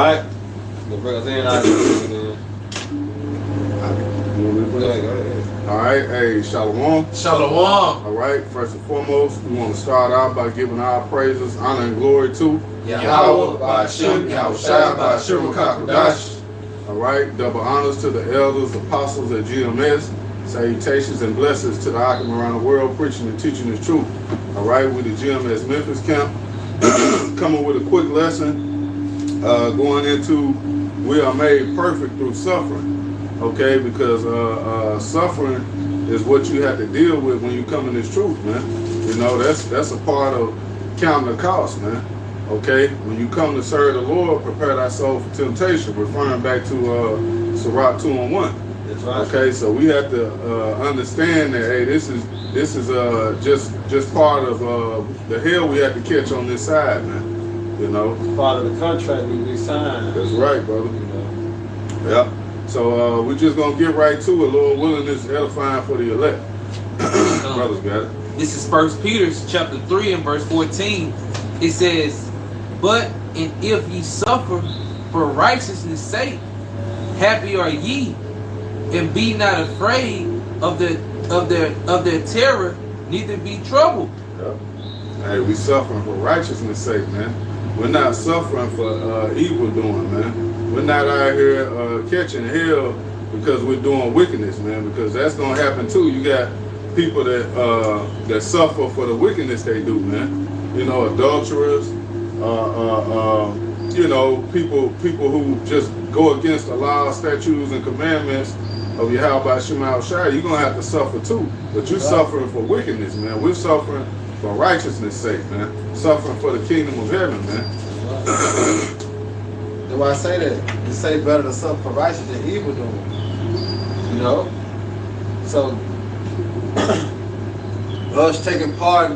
right. The brothers in our Go ahead. All right, hey, Shalom. Shalom. All right, first and foremost, we want to start out by giving our praises, honor, and glory to Yahweh, Ba'ashem, Yahushua, Ba'ashem, Kakodash. All right, double honors to the elders, apostles at GMS. Salutations and blessings to the Akim around the world, preaching and teaching the truth. All right, we the GMS Memphis camp, coming with a quick lesson, going into we are made perfect through suffering. Okay, because suffering is what you have to deal with when you come in this truth, man. You know, that's a part of counting the cost, man. Okay, when you come to serve the Lord, prepare thy soul for temptation, referring back to Sirach 2:1. That's right. Okay, so we have to understand that, hey, this is just part of the hell we have to catch on this side, man. You know, It's part of the contract we signed. that's right, brother. You know. Yep. So we're just gonna get right to it. Lord willing, this is edifying for the elect. Brothers got it. This is 1 Peter chapter 3 and verse 14. It says, "But and if ye suffer for righteousness' sake, happy are ye, and be not afraid of their terror, neither be troubled." Yep. Hey, we suffering for righteousness' sake, man. We're not suffering for evil doing, man. We're not out here catching hell because we're doing wickedness, man. Because that's gonna happen too. You got people that suffer for the wickedness they do, man. You know, adulterers. You know, people who just go against the law, statutes, and commandments of Yahweh Shema Shai. You're gonna have to suffer too. But you're suffering for wickedness, man. We're suffering for righteousness' sake, man. Suffering for the kingdom of heaven, man. That's why I say that. You say better to suffer for righteous than evil doing. You know? So, us taking part,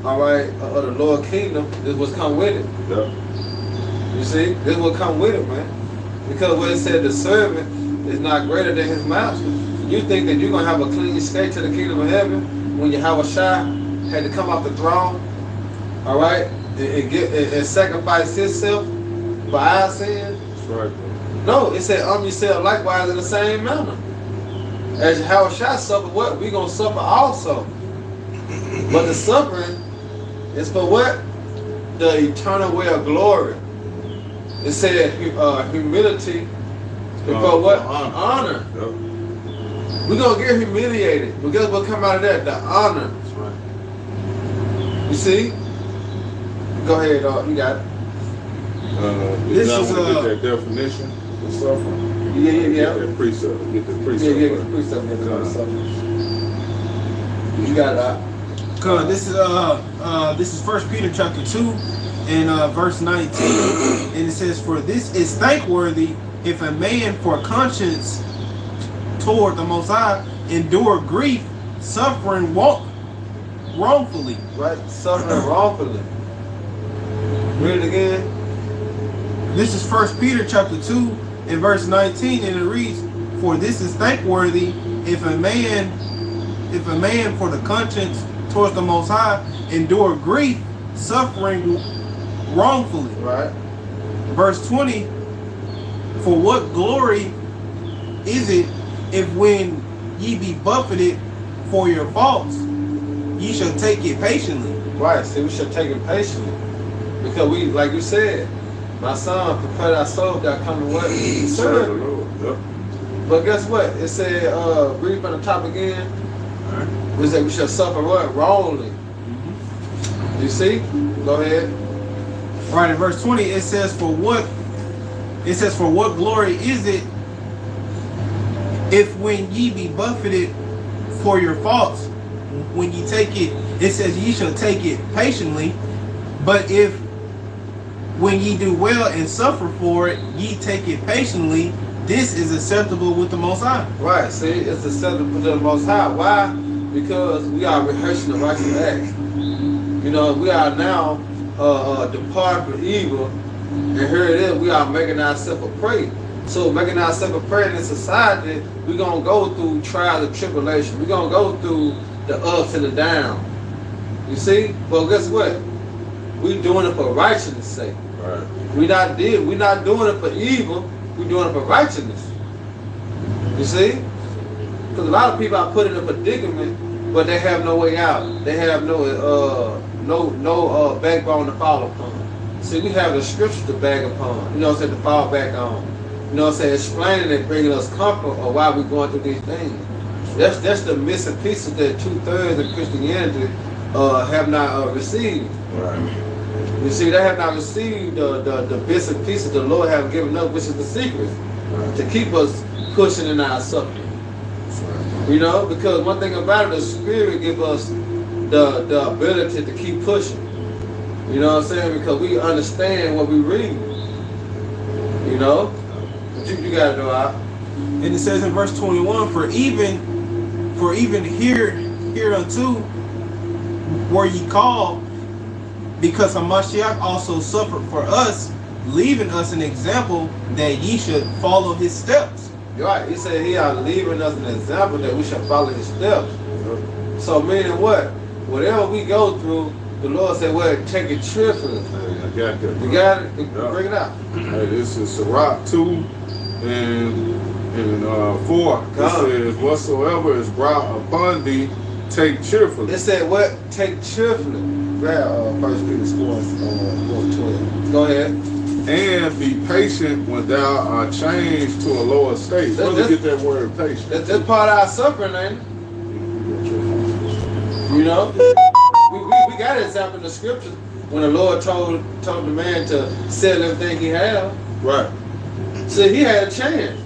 all right, of the Lord kingdom, this was come with it. Yep. You see? This will come with it, man. Because when it said the servant is not greater than his master, you think that you're going to have a clean escape to the kingdom of heaven when Yahweh Shai had to come off the throne, all right, and sacrifice himself for our sins? That's right, bro. No, it said, yourself likewise in the same manner. As Yahweh Shai suffered, what? We're going to suffer also. But the suffering is for what? The eternal way of glory. It said humility before what? Honor. Yep. We're going to get humiliated. But guess what come out of that? The honor. That's right. You see? Go ahead, you got it. This is get that definition of suffering. Yeah. Get that precept. Get the precept. Yeah, the precept. You got it, This is 1 Peter chapter 2 and verse 19, and it says, "For this is thankworthy if a man for conscience toward the Most High endure grief, suffering wrongfully." right? Suffering wrongfully. Read it again. This is 1 Peter chapter 2 and verse 19, and it reads, "For this is thankworthy if a man for the conscience towards the Most High endure grief, suffering wrongfully." Right. Verse 20, "For what glory is it if when ye be buffeted for your faults, ye shall take it patiently?" Right. See, we should take it patiently. Because we, like you said, my son, prepare thy soul that come to what? Serve the Lord. Yep. But guess what? It said, read from the top again. It said we shall suffer what? Wrongly. You see? Go ahead. Right, in verse 20 it says, for what glory is it if when ye be buffeted for your faults, when ye take it, it says ye shall take it patiently, but if when ye do well and suffer for it, ye take it patiently, this is acceptable with the Most High. Right, see, it's acceptable to the Most High. Why? Because we are rehearsing the righteous acts. You know, we are now departed from evil, and here it is, we are making ourselves a prey. So making ourselves a prey in this society, we're going to go through trials and tribulation. We're going to go through the ups and the downs. You see? Well, guess what? We're doing it for righteousness' sake. Right. We not doing it for evil. We doing it for righteousness. You see? Because a lot of people are put in a predicament, but they have no way out. They have no backbone to fall upon. See, we have the scriptures to back upon. You know what I'm saying? To fall back on. You know what I'm saying? Explaining and bringing us comfort of why we're going through these things. That's the missing pieces that 2/3 of Christianity have not received. Right. You see, they have not received the bits and pieces the Lord have given us, which is the secret, to keep us pushing in our suffering. Right. You know, because one thing about it, the Spirit gives us the ability to keep pushing. You know what I'm saying? Because we understand what we read. You know? But you gotta know out. And it says in verse 21, for even hereunto were ye called, because Hamashiach also suffered for us, leaving us an example that ye should follow his steps. You're right. He said he are leaving us an example that we shall follow his steps. So meaning what? Whatever we go through, the Lord said, well, take it cheerfully. Hey, I got that. You got it? Yeah. Bring it out. Hey, this is Sirach 2 and 4. It says, whatsoever is brought upon thee, take cheerfully. It said what? Take cheerfully. Grab 1 Peter 4:12. Go ahead. And be patient when thou art changed to a lower state. Where do you get that word patient? That's part of our suffering, ain't it? You know? We got an example in the scriptures when the Lord told the man to sell everything he had. Right. So he had a chance.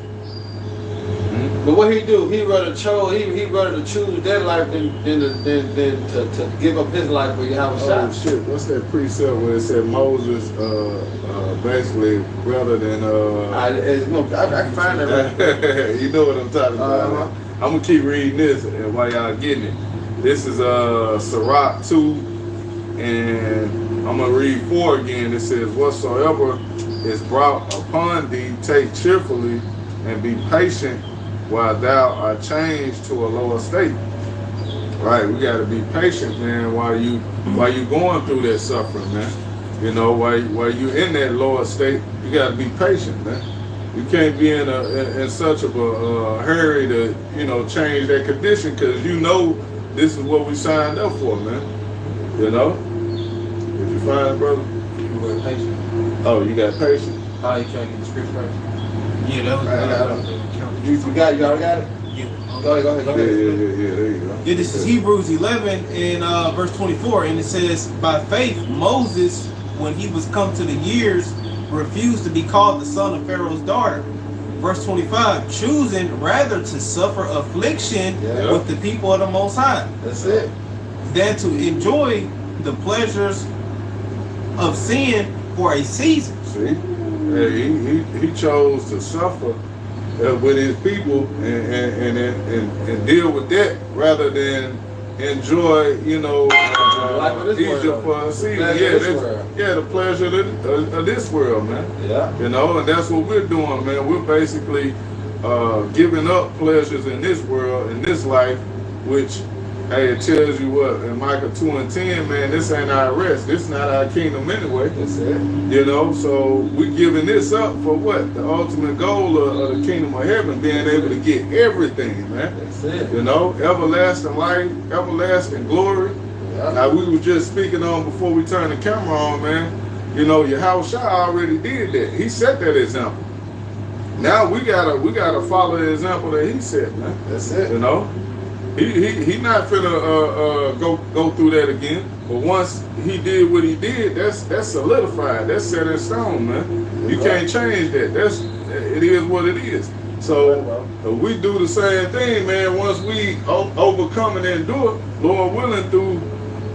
But what he do? He rather choose that life than to give up his life for Yahweh Oh Shai. shit! What's that precept where it said Moses basically rather than I can find that right there. you know what I'm talking about. Uh-huh. I'm gonna keep reading this and while y'all getting it. This is Sirach 2, and I'm gonna read 4 again. It says, whatsoever is brought upon thee, take cheerfully, and be patient while thou art changed to a lower state. Right, we gotta be patient, man, while you going through that suffering, man. You know, while you in that lower state, you gotta be patient, man. You can't be in such of a hurry to, you know, change that condition, because you know this is what we signed up for, man. You know? Did you find it, brother? You were patient. Oh, you got patience. Oh, you trying to get the script right? Yeah, that was I got it. You already got it? Yeah. Go ahead. Yeah, there you go. Yeah, this is Hebrews 11 and verse 24, and it says, by faith Moses, when he was come to the years, refused to be called the son of Pharaoh's daughter. Verse 25, choosing rather to suffer affliction with the people of the Most High, That's it. than to enjoy the pleasures of sin for a season. See? He chose to suffer with his people and deal with that rather than enjoy, you know, life of this Egypt world. for a season. Pleasure of this world. The pleasure of this world, man. Yeah. You know, and that's what we're doing, man. We're basically giving up pleasures in this world, in this life, which, hey, it tells you what, in Micah 2:10, man, this ain't our rest. This is not our kingdom anyway. That's it. You know, so we're giving this up for what? The ultimate goal of the kingdom of heaven, being able to get everything, man. That's it. You know, everlasting life, everlasting glory. Yeah. Now, we were just speaking on before we turned the camera on, man. You know, Yahweh Shai already did that. He set that example. Now we gotta follow the example that he set, man. That's it. You know, he not finna go through that again. But once he did what he did, that's solidified. That's set in stone, man. You can't change that. It is what it is. So we do the same thing, man. Once we overcome and endure, Lord willing, through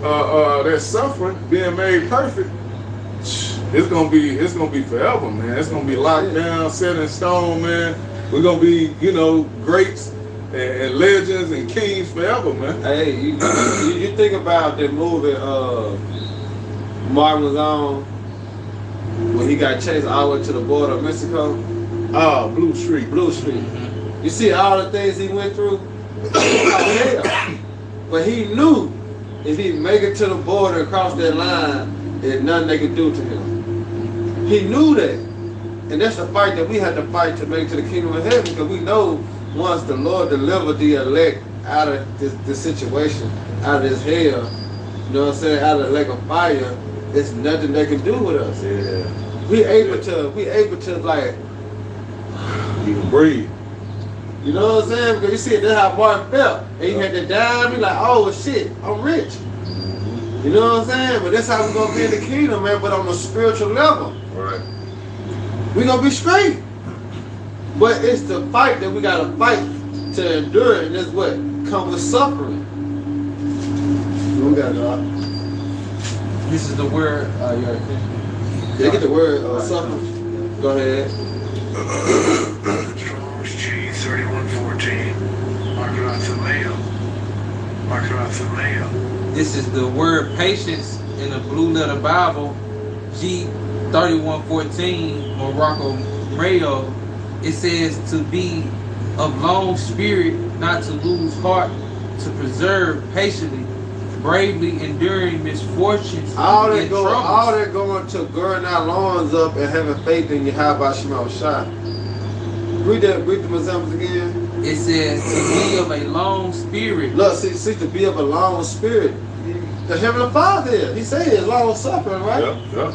that suffering, being made perfect, it's gonna be forever, man. It's gonna be locked down, set in stone, man. We're gonna be, you know, greats and legends and kings forever, man. Hey, you think about the movie Martin was on when he got chased all the way to the border of Mexico? Blue Street. Blue Street. You see all the things he went through? Hell. But he knew if he make it to the border and cross that line, there's nothing they could do to him. He knew that. And that's the fight that we had to fight to make it to the kingdom of heaven, because we know once the Lord delivered the elect out of this situation, out of this hell, you know what I'm saying, out of the lake of fire, there's nothing they can do with us. Yeah. We able to like, You can breathe. you know what I'm saying? Because you see, that's how Martin felt. And he had to die, be like, oh shit, I'm rich. You know what I'm saying? But that's how we're gonna be in the kingdom, man, but on a spiritual level. Right. We're gonna be straight. But it's the fight that we gotta fight to endure, and that's what comes with suffering. We got God. This is the word. You already finished? They get the word suffering. Go ahead. Strong's G 3114. Mark This is the word patience in the Blue Letter Bible, G 3114, Morocco Rayo. It says to be of long spirit, not to lose heart, to preserve patiently, bravely enduring misfortunes All and troubles. that going to girding our loins up and having faith in Yahweh Shema Shai. Read them examples again. It says to be of a long spirit. Look, see, to be of a long spirit. The Heavenly Father is. He said it's long suffering, right? Yep.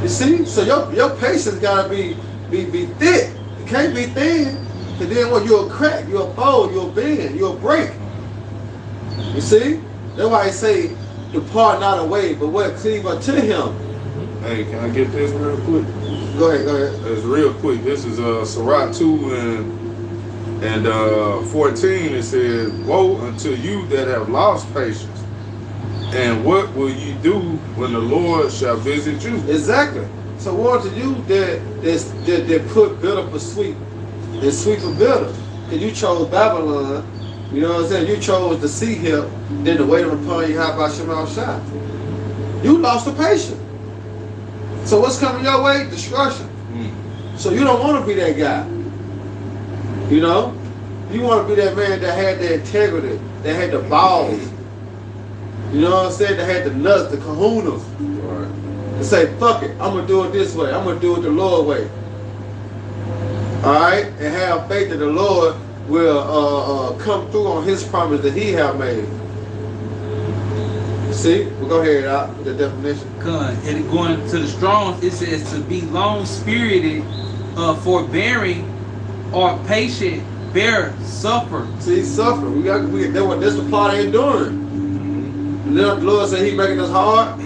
You see? So your patience gotta be thick. It can't be thin. Cause then what, you'll crack, you'll fold, you'll bend, you'll break. You see? That's why I say, depart not away, but what cleave unto him. Hey, can I get this real quick? Go ahead. It's real quick. This is Sirach 2 and 14. It says, woe unto you that have lost patience. And what will you do when the Lord shall visit you? Exactly. So what to you that put bitter for sweet and sweet for bitter? Because you chose Babylon, you know what I'm saying? You chose the sea hill, then to wait upon you, how about Shema Shai? You lost the patience. So what's coming your way? Destruction. So you don't want to be that guy. You know? You want to be that man that had the integrity, that had the balls. You know what I'm saying? That had the nuts, the kahunas. Right. And say, fuck it, I'm going to do it this way. I'm going to do it the Lord way. Alright? And have faith that the Lord will come through on his promise that he have made. See? We'll go ahead out with the definition. And going to the Strong's, it says to be long-spirited, forbearing, or patient, bear, suffer. See, suffer. That's the part of enduring. And then the Lord said he making us hard.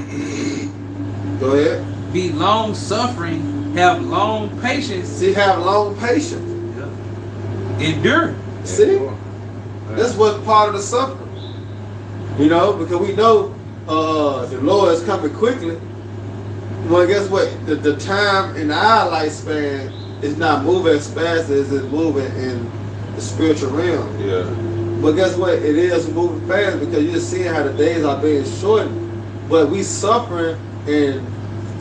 Go ahead. Be long-suffering, have long patience, See, have long patience. endure. See? That's what's part of the suffering. You know, because we know the Lord is coming quickly. Well, guess what? The time in our lifespan is not moving as fast as it's moving in the spiritual realm. Yeah. But guess what? It is moving fast because you're seeing how the days are being shortened. But we suffering, and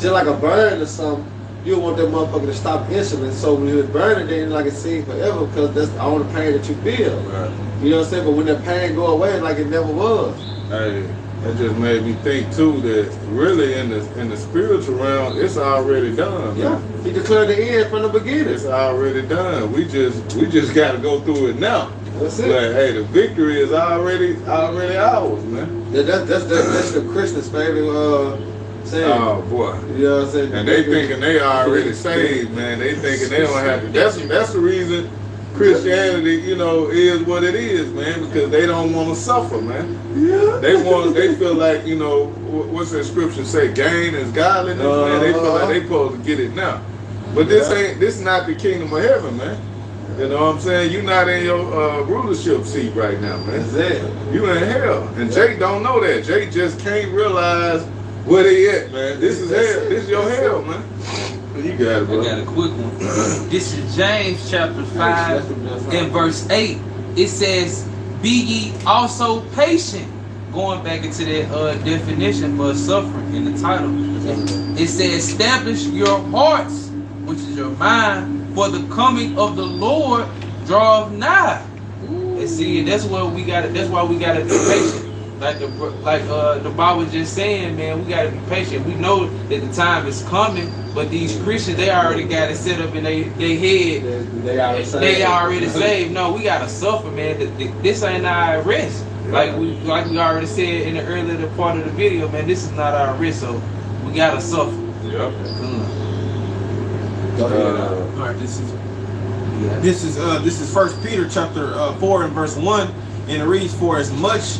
just like a burn or something, you want that motherfucker to stop instantly. So when you're burning, then like it seems forever because that's the only pain that you feel. Right. You know what I'm saying? But when that pain go away, it's like it never was. Hey, that just made me think too that really in the spiritual realm, it's already done, Yeah. man. He declared the end from the beginning. It's already done. We just gotta go through it now. That's But it. hey, the victory is already ours, man. That's the Christian's favorite saying. Oh boy. You know what I'm saying? And they thinking they already saved, man. They thinking they don't have to. That's the reason Christianity, you know, is what it is, man. Because they don't want to suffer, man. Yeah. They feel like, you know, what's that scripture say? Gain is godliness, man. They feel like they supposed to get it now. But this is not the kingdom of heaven, man. You know what I'm saying? You're not in your rulership seat right now, man. That's it. You in hell. And Jake don't know that. Jake just can't realize where they at, man. This is hell. This is your hell, man. You got it, bro. I got a quick one. This is James chapter 5 and verse 8. It says, be ye also patient. Going back into that definition for suffering in the title. It says, establish your hearts, which is your mind, for the coming of the Lord draweth nigh. And see, that's why we gotta be patient. Like the Bible was just saying, man, we gotta be patient. We know that the time is coming, but these Christians, they already got it set up in their head. They already saved. No, we gotta suffer, man. This ain't our rest. Like we already said in the earlier part of the video, man. This is not our rest, so we gotta suffer. Yep. All right, this is First Peter chapter 4 and verse 1, and it reads, For as much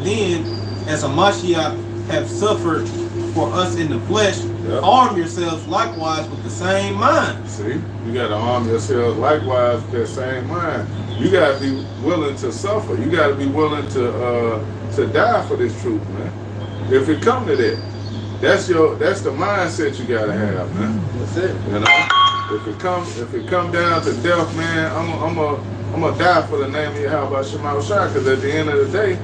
then as Hamashiach have suffered for us in the flesh, arm yourselves likewise with the same mind. See, you got to arm yourselves likewise with that same mind. You got to be willing to suffer. You got to be willing to die for this truth, man. If it come to that, that's the mindset you got to have, man. That's it. You know, if it come down to death, man, I'm gonna die for the name of Yahweh Shema Shah, because at the end of the day,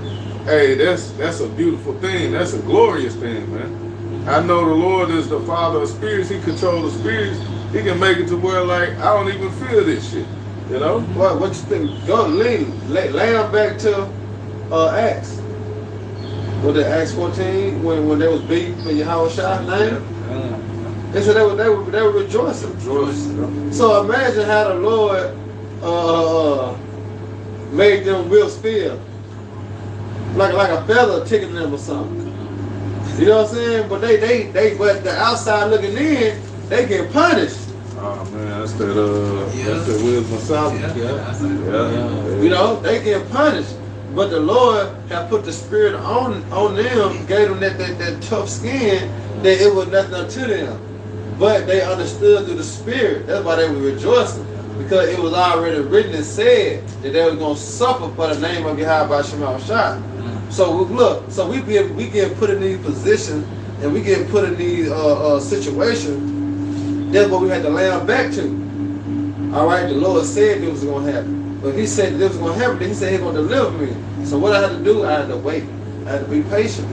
hey, that's a beautiful thing. That's a glorious thing, man. I know the Lord is the Father of spirits. He controls the spirits. He can make it to where, like, I don't even feel this shit. You know? What you think? Go lay them back to Acts. Was it Acts 14 when they was beat for Yahweh Shah's name? They said they were rejoicing. So imagine how the Lord made them wheels feel like a feather tickling them or something. You know what I'm saying? But but the outside looking in, they get punished. Oh man, that's that wisdom South. Yeah. You know, they get punished. But the Lord have put the spirit on them, gave them that tough skin that it was nothing unto them. But they understood through the spirit. That's why they were rejoicing. Because it was already written and said that they were going to suffer for the name of Yahweh Shema Shah. So look, so we get put in these positions and we get put in these situations. That's what we had to land back to. All right, the Lord said it was going to happen. But he said that it was going to happen. He said he was going to deliver me. So what I had to do, I had to wait. I had to be patient.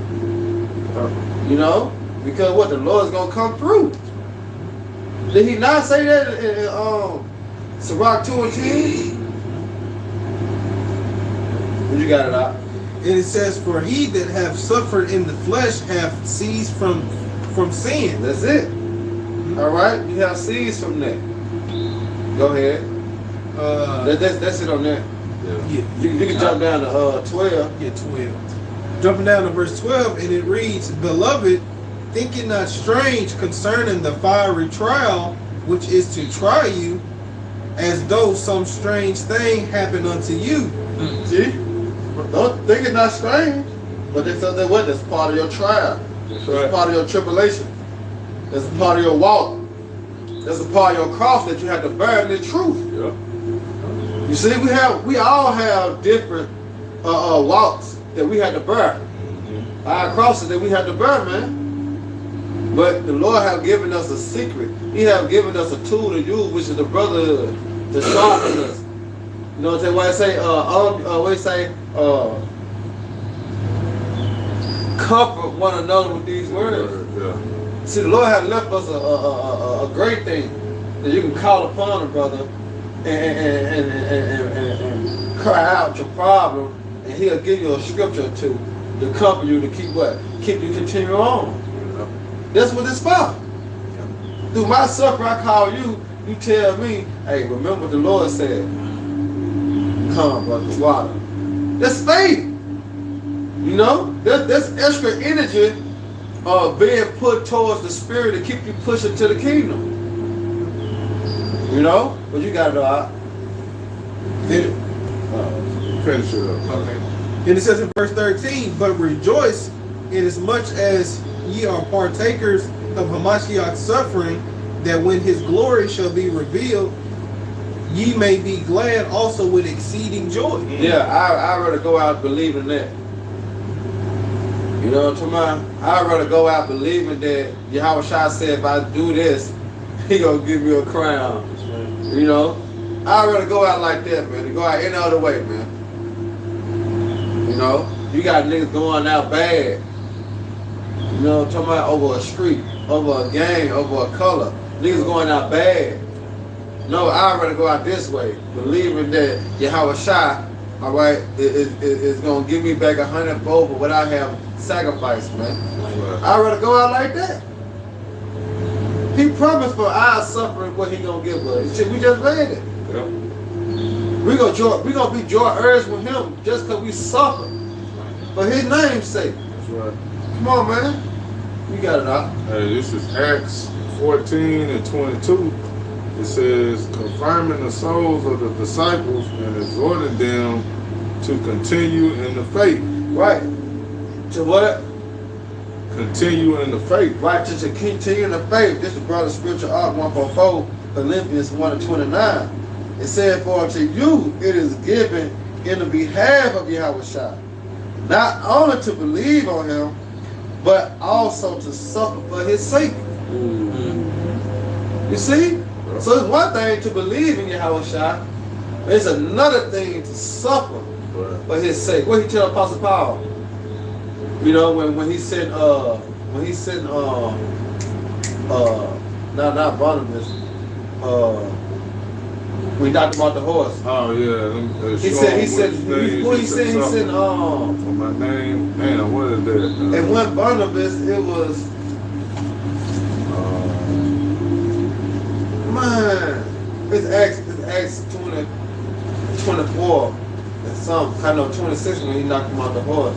You know? Because what? The Lord's going to come through. Did he not say that in Sirach 2 and 10? What you got it out? And it says, For he that have suffered in the flesh have ceased from sin. That's it. All right? You have ceased from that. Go ahead. That's it on that. You can jump down to 12. Yeah, 12. Jumping down to verse 12, and it reads, Beloved, think it not strange concerning the fiery trial, which is to try you, as though some strange thing happened unto you. See? Don't think it not strange. But they said that what? That's part of your trial. That's part of your tribulation. That's a part of your walk. That's a part of your cross that you have to bear in the truth. Yeah. You see, we all have different walks that we had to bear. Our crosses that we had to bear, man. But the Lord have given us a secret. He have given us a tool to use, which is the brotherhood, to sharpen us. You know what I'm saying? Why I say, comfort one another with these words. Yeah. See, the Lord has left us a great thing that you can call upon a brother and cry out your problem, and he'll give you a scripture to comfort you, to keep what? Keep you continue on. Yeah. That's what it's for. Through my suffering, I call you, you tell me, hey, remember what the Lord said. Come, brother, water. That's faith. You know? That's extra energy being put towards the spirit to keep you pushing to the kingdom. You know? But you got it all. Finish it up. Okay. And it says in verse 13, But rejoice inasmuch as ye are partakers of Hamashiach's suffering, that when his glory shall be revealed, ye may be glad also with exceeding joy. Yeah, I'd rather go out believing that. You know what I'm talking about? I'd rather go out believing that Yahweh Shah said if I do this, he gonna give me a crown. You know? I'd rather go out like that, man, than go out any other way, man. You know? You got niggas going out bad. You know what I'm talking about? Over a street, over a gang, over a color. Niggas going out bad. No, I'd rather go out this way, believing that Yahweh Shah all right, it's gonna give me back 100-fold for what I have sacrificed, man. Right. I'd rather go out like that. He promised for our suffering what he gonna give us. Shit, we just read it. Yep. We gonna be joint heirs with him just because we suffer for his name's sake. That's right. Come on, man. You got it out. Hey, this is Acts 14 and 22. It says, confirming the souls of the disciples and exhorting them to continue in the faith. Right. To what? Continue in the faith. Right, to continue in the faith. This is brother spiritual art 144, Philippians 1:29. It said, for unto you it is given in the behalf of Yahushua, not only to believe on him, but also to suffer for his sake. You see? So it's one thing to believe in Yahushua, but it's another thing to suffer Right. for his sake. What he tell Apostle Paul? You know, when he sent not Barnabas, we knocked him off the horse. Oh yeah. He said for my name. Man, what is that? and when Barnabas, it was man, it's Acts 24 and some kind of 26 when he knocked him off the horse.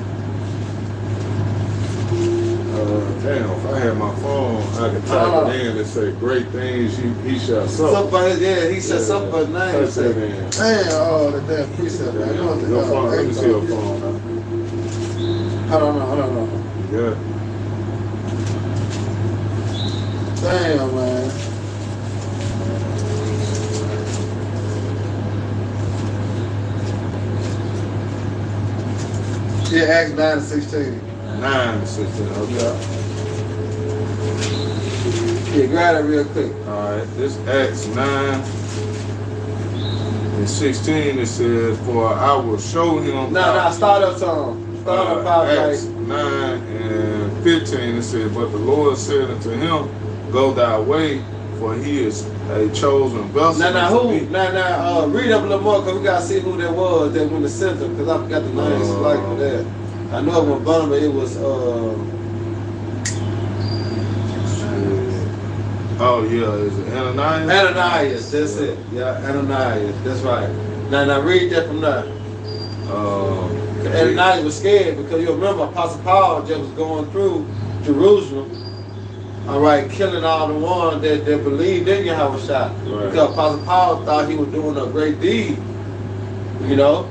Damn, if I had my phone, I could type it in and say great things he shall suffer. Suffer for his, yeah, he said suffer for his name. Type that in. Man, oh, the damn precept, man. Your phone, let me see your phone now. Hold on. Yeah. Damn, man. Yeah, Acts 9 and 16. 9 and 16. Okay. Yeah, grab it real quick. Alright, this Acts 9 and 16, it says, for I will show him. Nah, start up song. Start up about Acts like 9 and 15, it says, but the Lord said unto him, go thy way, for he is a chosen vessel. Read up a little more because we gotta see who that was that went to center because I forgot the names like that. I know when Barnabas it was oh yeah, is it Ananias? Ananias, that's it. Yeah, Ananias, that's right. Now read that from there. Ananias was scared because you remember Apostle Paul just was going through Jerusalem, all right, killing all the ones that believed in Yahushua. Right. Because Apostle Paul thought he was doing a great deed. You know?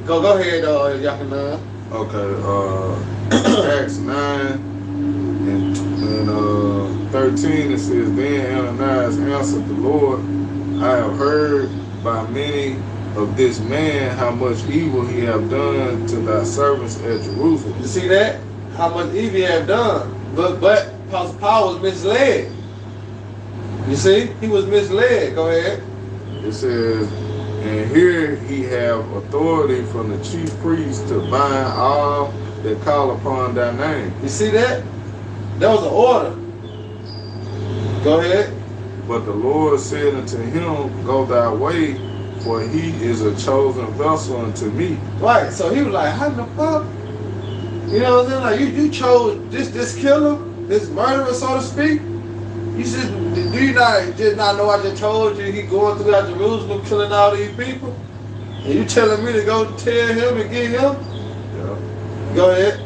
Go ahead, Yachanan. Okay, Acts 9 and 13, it says, then Ananias answered the Lord, I have heard by many of this man how much evil he have done to thy servants at Jerusalem. You see that? How much evil he have done. But Apostle Paul was misled. You see? He was misled. Go ahead. It says, and here he have authority from the chief priest to bind all that call upon thy name. You see that? That was an order. Go ahead. But the Lord said unto him, go thy way, for he is a chosen vessel unto me. Right. So he was like, how the fuck? You know what I'm saying? Like you chose this killer, this murderer, so to speak. You said, do you not know I just told you he going throughout Jerusalem killing all these people? And you telling me to go tell him and get him? Yeah. Go ahead.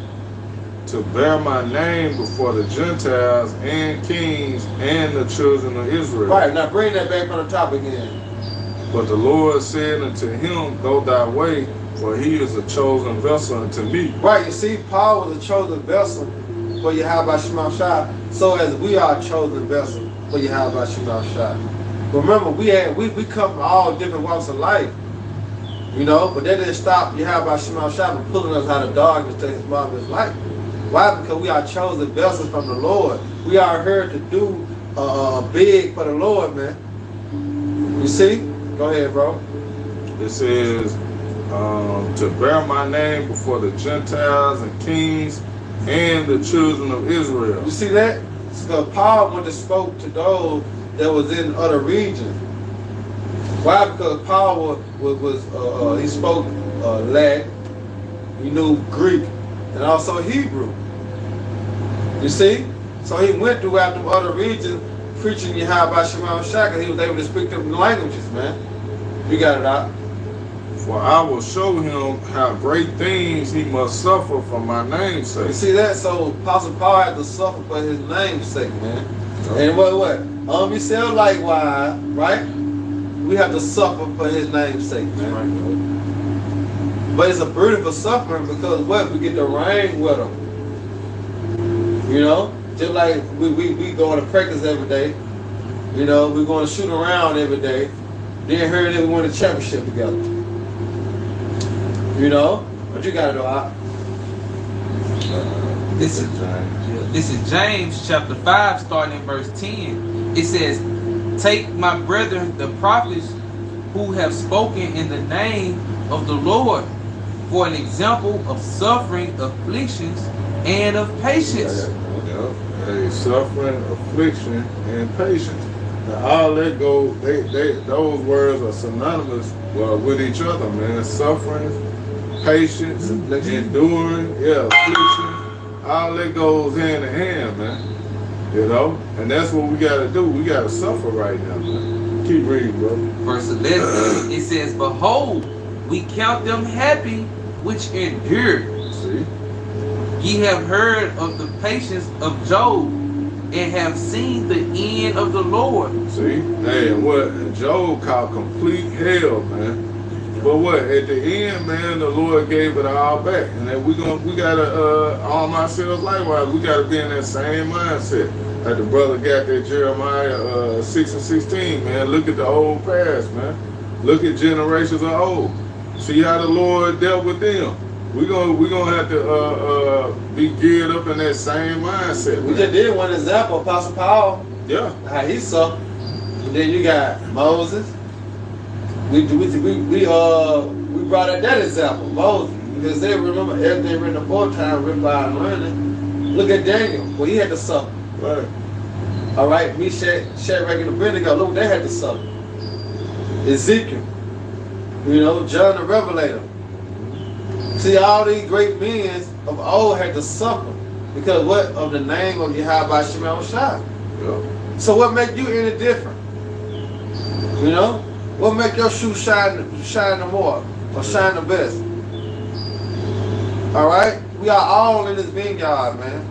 To bear my name before the Gentiles and kings and the children of Israel. Right, now bring that back from the top again. But the Lord said unto him, go thy way, for he is a chosen vessel unto me. Right, you see, Paul was a chosen vessel for Yahweh Shema Shah. So as we are a chosen vessel for Yahweh Shema Shah. Remember, we come from all different walks of life. You know, but that didn't stop Yahweh Shema Shah from pulling us out of darkness to his marvelous light. Why? Because we are chosen vessels from the Lord. We are here to do big for the Lord, man. You see? Go ahead, bro. It says, to bear my name before the Gentiles and kings and the children of Israel. You see that? Because Paul went and spoke to those that was in other regions. Why? Because Paul he spoke Latin, he knew Greek, and also Hebrew. You see? So he went throughout the other regions preaching Yahweh Shema Shaka. He was able to speak them languages, man. You got it out. For I will show him how great things he must suffer for my name's sake. You see that? So Apostle Paul had to suffer for his name's sake, man. And what? He said likewise, right? We have to suffer for his name's sake, man. Right. But it's a beautiful suffering because what? We get to reign with him. You know? Just like we going to practice every day. You know, we're going to shoot around every day. Then heard that we won the championship together. You know? But you got to know. This is James chapter 5, starting in verse 10. It says, take my brethren, the prophets, who have spoken in the name of the Lord, for an example of suffering, afflictions, and of patience. Yeah. Hey, suffering, affliction, and patience. Now, all that go, those words are synonymous with each other, man. Suffering, patience, enduring, affliction. All that goes hand in hand, man. You know? And that's what we gotta do. We gotta suffer right now, man. Keep reading, bro. Verse 11, it says, behold, we count them happy which endure. See? Ye have heard of the patience of Job, and have seen the end of the Lord. See? Hey, and what Job called complete hell, man. But what? At the end, man, the Lord gave it all back. And then we gotta arm ourselves likewise. We gotta be in that same mindset. Like the brother got that Jeremiah 6 and 16, man. Look at the old past, man. Look at generations of old. See how the Lord dealt with them. We're gonna have to be geared up in that same mindset. We just did one example, Apostle Paul. Yeah. How he suffered. And then you got Moses. We brought up that example, Moses, because they remember everything written the fourth time, written by learning. Look at Daniel, well, he had to suffer. Right. All right, Meshach, Shadrach, and Abednego, look, they had to suffer. Ezekiel, you know, John the Revelator. See, all these great men of old had to suffer because what? Of the name of Yahweh Shema Shai. Yeah. So what make you any different? You know? What make your shoe shine the more or shine the best? All right? We are all in this vineyard, man,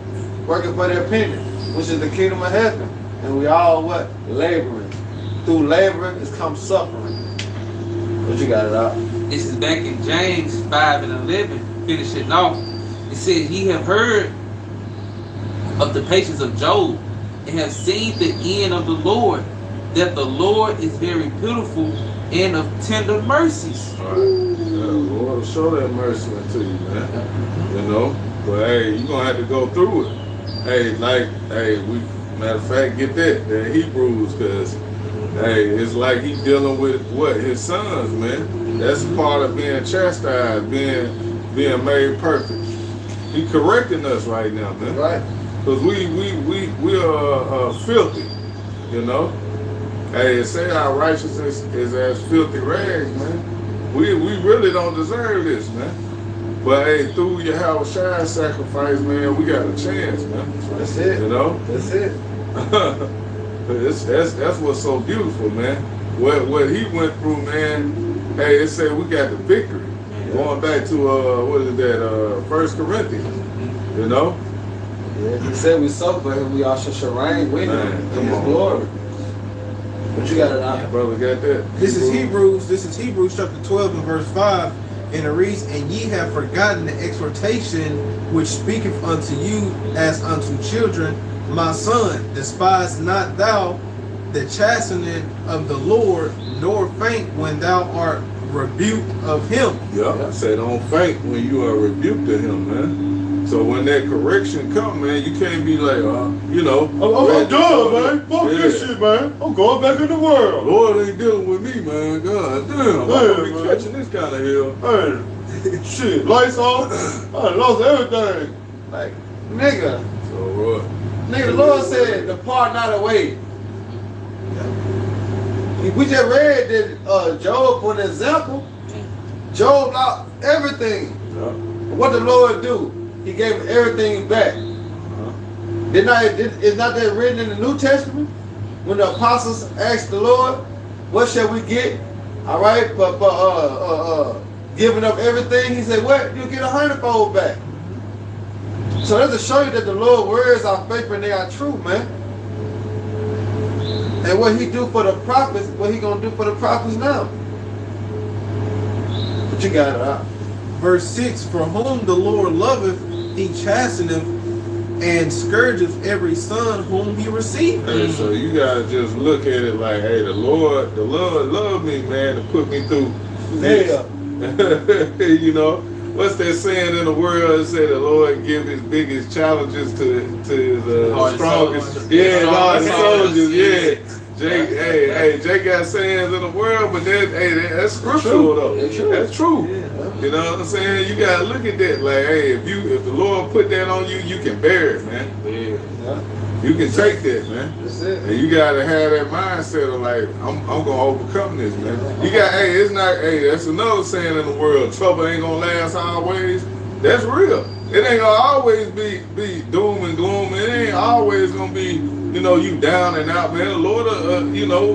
working for the opinion, which is the kingdom of heaven. And we all what? Laboring. Through laboring is come suffering. But you got it out. This is back in James 5 and 11, finishing off. It says, ye have heard of the patience of Job, and have seen the end of the Lord, that the Lord is very pitiful and of tender mercies. All right. Yeah, the Lord will show that mercy unto you, man. You know? But hey, you're gonna have to go through it. Hey, matter of fact, get that Hebrews, because hey, it's like he's dealing with what? His sons, man. That's part of being chastised, being made perfect. He's correcting us right now, man. Right. Because we are filthy, you know. Hey, say our righteousness is as filthy rags, man. We really don't deserve this, man. But hey, through Yahweh Shai's sacrifice, man, we got a chance, man. That's it. You know? That's it. that's what's so beautiful, man. What he went through, man. Hey, it said we got the victory. Yeah. Going back to what is that? 1 Corinthians. You know? Yeah, he said we suffer and we also shall reign with him in his glory. But you got it out. Brother got that. This is Hebrews chapter 12 and verse 5. And it reads, and ye have forgotten the exhortation which speaketh unto you as unto children. My son, despise not thou the chastening of the Lord, nor faint when thou art rebuked of him. Yeah, I say don't faint when you are rebuked of him, man. So when that correction come, man, you can't be like, you know. I'm done, man. Fuck this shit, man. I'm going back in the world. Lord ain't dealing with me, man. God damn, I'm gonna be catching this kind of hell. Hey, shit, lights off. I lost everything. Like, nigga. So Nigga, the Lord said, depart not away. We just read that Job, for an example. Job everything. Yeah. What the Lord do? He gave him everything back. Is not that written in the New Testament? When the apostles asked the Lord, what shall we get? All right, but giving up everything, he said, what? You'll get 100-fold back. So that's to show you that the Lord's words are faithful and they are true, man. And what he do for the prophets, what he gonna do for the prophets now? But you got it out. Verse 6, for whom the Lord loveth, he chasteneth and scourgeth every son whom he receiveth. Hey, so you gotta just look at it like, hey, the Lord loved me, man, to put me through this. Yeah. You know, what's that saying in the world? It say the Lord give his biggest challenges to his Hardest strongest, soldiers. yeah, hardest soldiers, Yeah. yeah. Jake got sayings in the world, but that's scriptural though. It's true. That's true. Yeah. You know what I'm saying? You gotta look at that like, hey, if the Lord put that on you, you can bear it, man. Yeah. You can take that, man. That's it. And you gotta have that mindset of like, I'm gonna overcome this, man. You got, that's another saying in the world, trouble ain't gonna last always. That's real. It ain't gonna always be doom and gloom. It ain't always gonna be, you down and out, man. The Lord,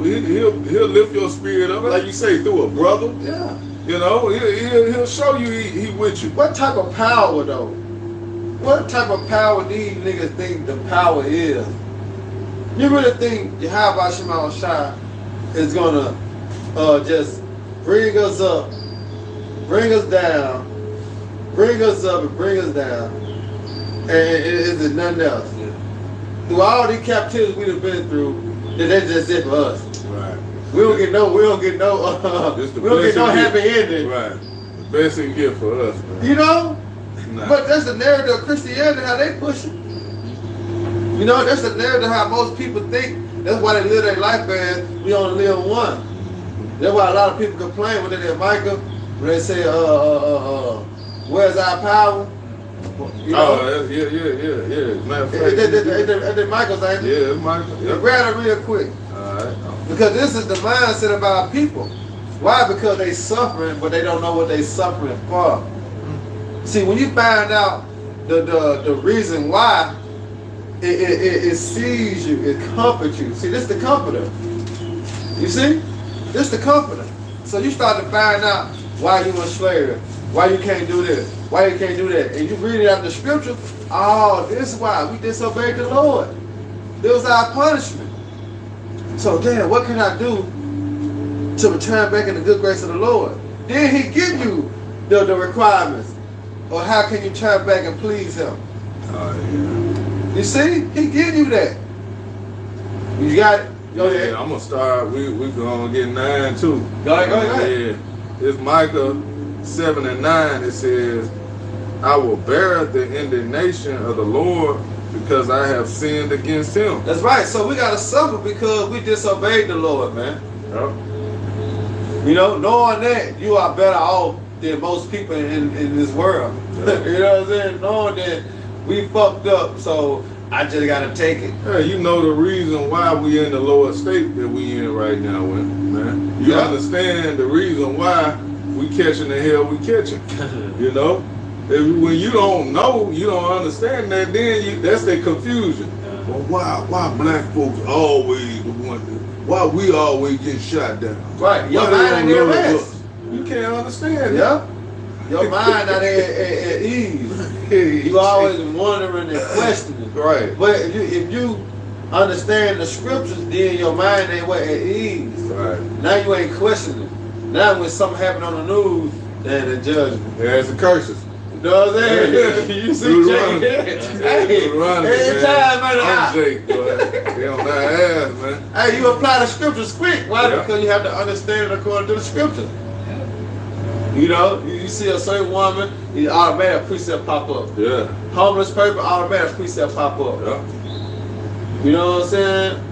he'll lift your spirit up, like you say, through a brother. Yeah. He'll show you he with you. What type of power though? What type of power these niggas think the power is? You really think Yahweh Shema Shai is gonna just bring us up, bring us down, bring us up and bring us down, and is it nothing else? Yeah. Through all these captivities we've been through, that's just it for us. Right. We don't get no Just the we don't get no blessing happy gift. ending. Right. The best he can get for us, man. You know? Nah. But that's the narrative of Christianity, how they push it. That's the narrative how most people think. That's why they live their life as we only live one. That's why a lot of people complain when they hear Micah, when they say, where's our power? Yeah. Matter of fact, It's Michael's ain't it? yeah, it's Michael. Yep. Grab it real quick. All right. Because this is the mindset of our people. Why? Because they suffering, but they don't know what they suffering for. See, when you find out the reason why, it sees you, it comforts you. See, this is the comforter. You see? This is the comforter. So you start to find out why you in slavery, why you can't do this, why you can't do that. And you read it out the scripture, oh, this is why we disobeyed the Lord. This was our punishment. So damn, what can I do to return back in the good grace of the Lord? Then he give you the requirements. Or how can you turn back and please him? Yeah. You see? He give you that. You got it? Go ahead. Yeah, I'm gonna start. We gonna get 9 too. Go ahead. Yeah. It's Micah 7 and 9. It says, I will bear the indignation of the Lord because I have sinned against him. That's right. So we gotta suffer because we disobeyed the Lord, man. Yep. Knowing that you are better off than most people in this world. Yeah. You know what I'm saying? Knowing that we fucked up, so I just gotta take it. Hey, you know the reason why we in the lower state that we in right now, man. You understand the reason why we catching the hell we catching. When you don't know, you don't understand that, then that's the confusion. Well, why black folks always the one why we always get shot down? Right. Your Why mind they ain't don't at love rest. us? You can't understand that. Yeah. Your mind not at ease. You always wondering and questioning. Right. But if you understand the scriptures, then your mind ain't at ease. Right. Now you ain't questioning. Now when something happen on the news, then the judgment. There's the curses. You know what I'm saying? You see Jake? Hey, every time, man. I'm Jake, boy. They on that ass, man. Hey, you apply the scriptures quick. Why? Yeah. Because you have to understand it according to the scripture. You see a certain woman, the automatic precept pop up. Yeah. Homeless person, automatic precept pop up. Yeah. You know what I'm saying?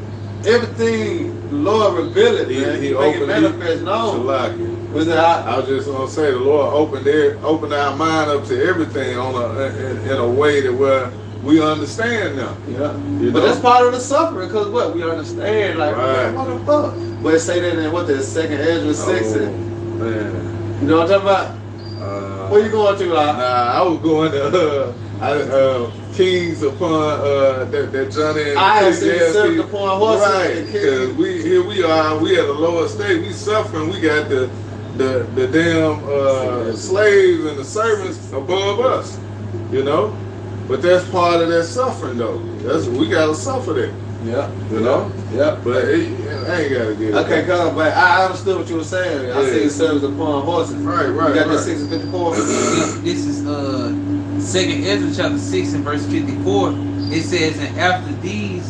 Everything the Lord revealed it, man. He make it manifest known. Was it I was just gonna say the Lord opened our mind up to everything in a way that where we understand now. Yeah. You But know? that's part of the suffering, because what? We understand, like, Right. what the fuck? But it say that in what the second Ezra 6 Man. you know what I'm talking about? Where you going to, like? Nah, I was going to Kings upon that Johnny and I have seen Ecclesiastes. served upon horses. Right, and because we are at a lower state. We suffering. We got the damn slaves and the servants above us, you know. But that's part of that suffering, though. We gotta suffer that, Yeah. you know. Yeah. But I ain't gotta get it. Okay, come, but I understood what you were saying. I Yeah. see servants upon horses. Right, You got right. that 6 and 54? This is 2nd Ezra chapter 6 and verse 54. It says, and after these,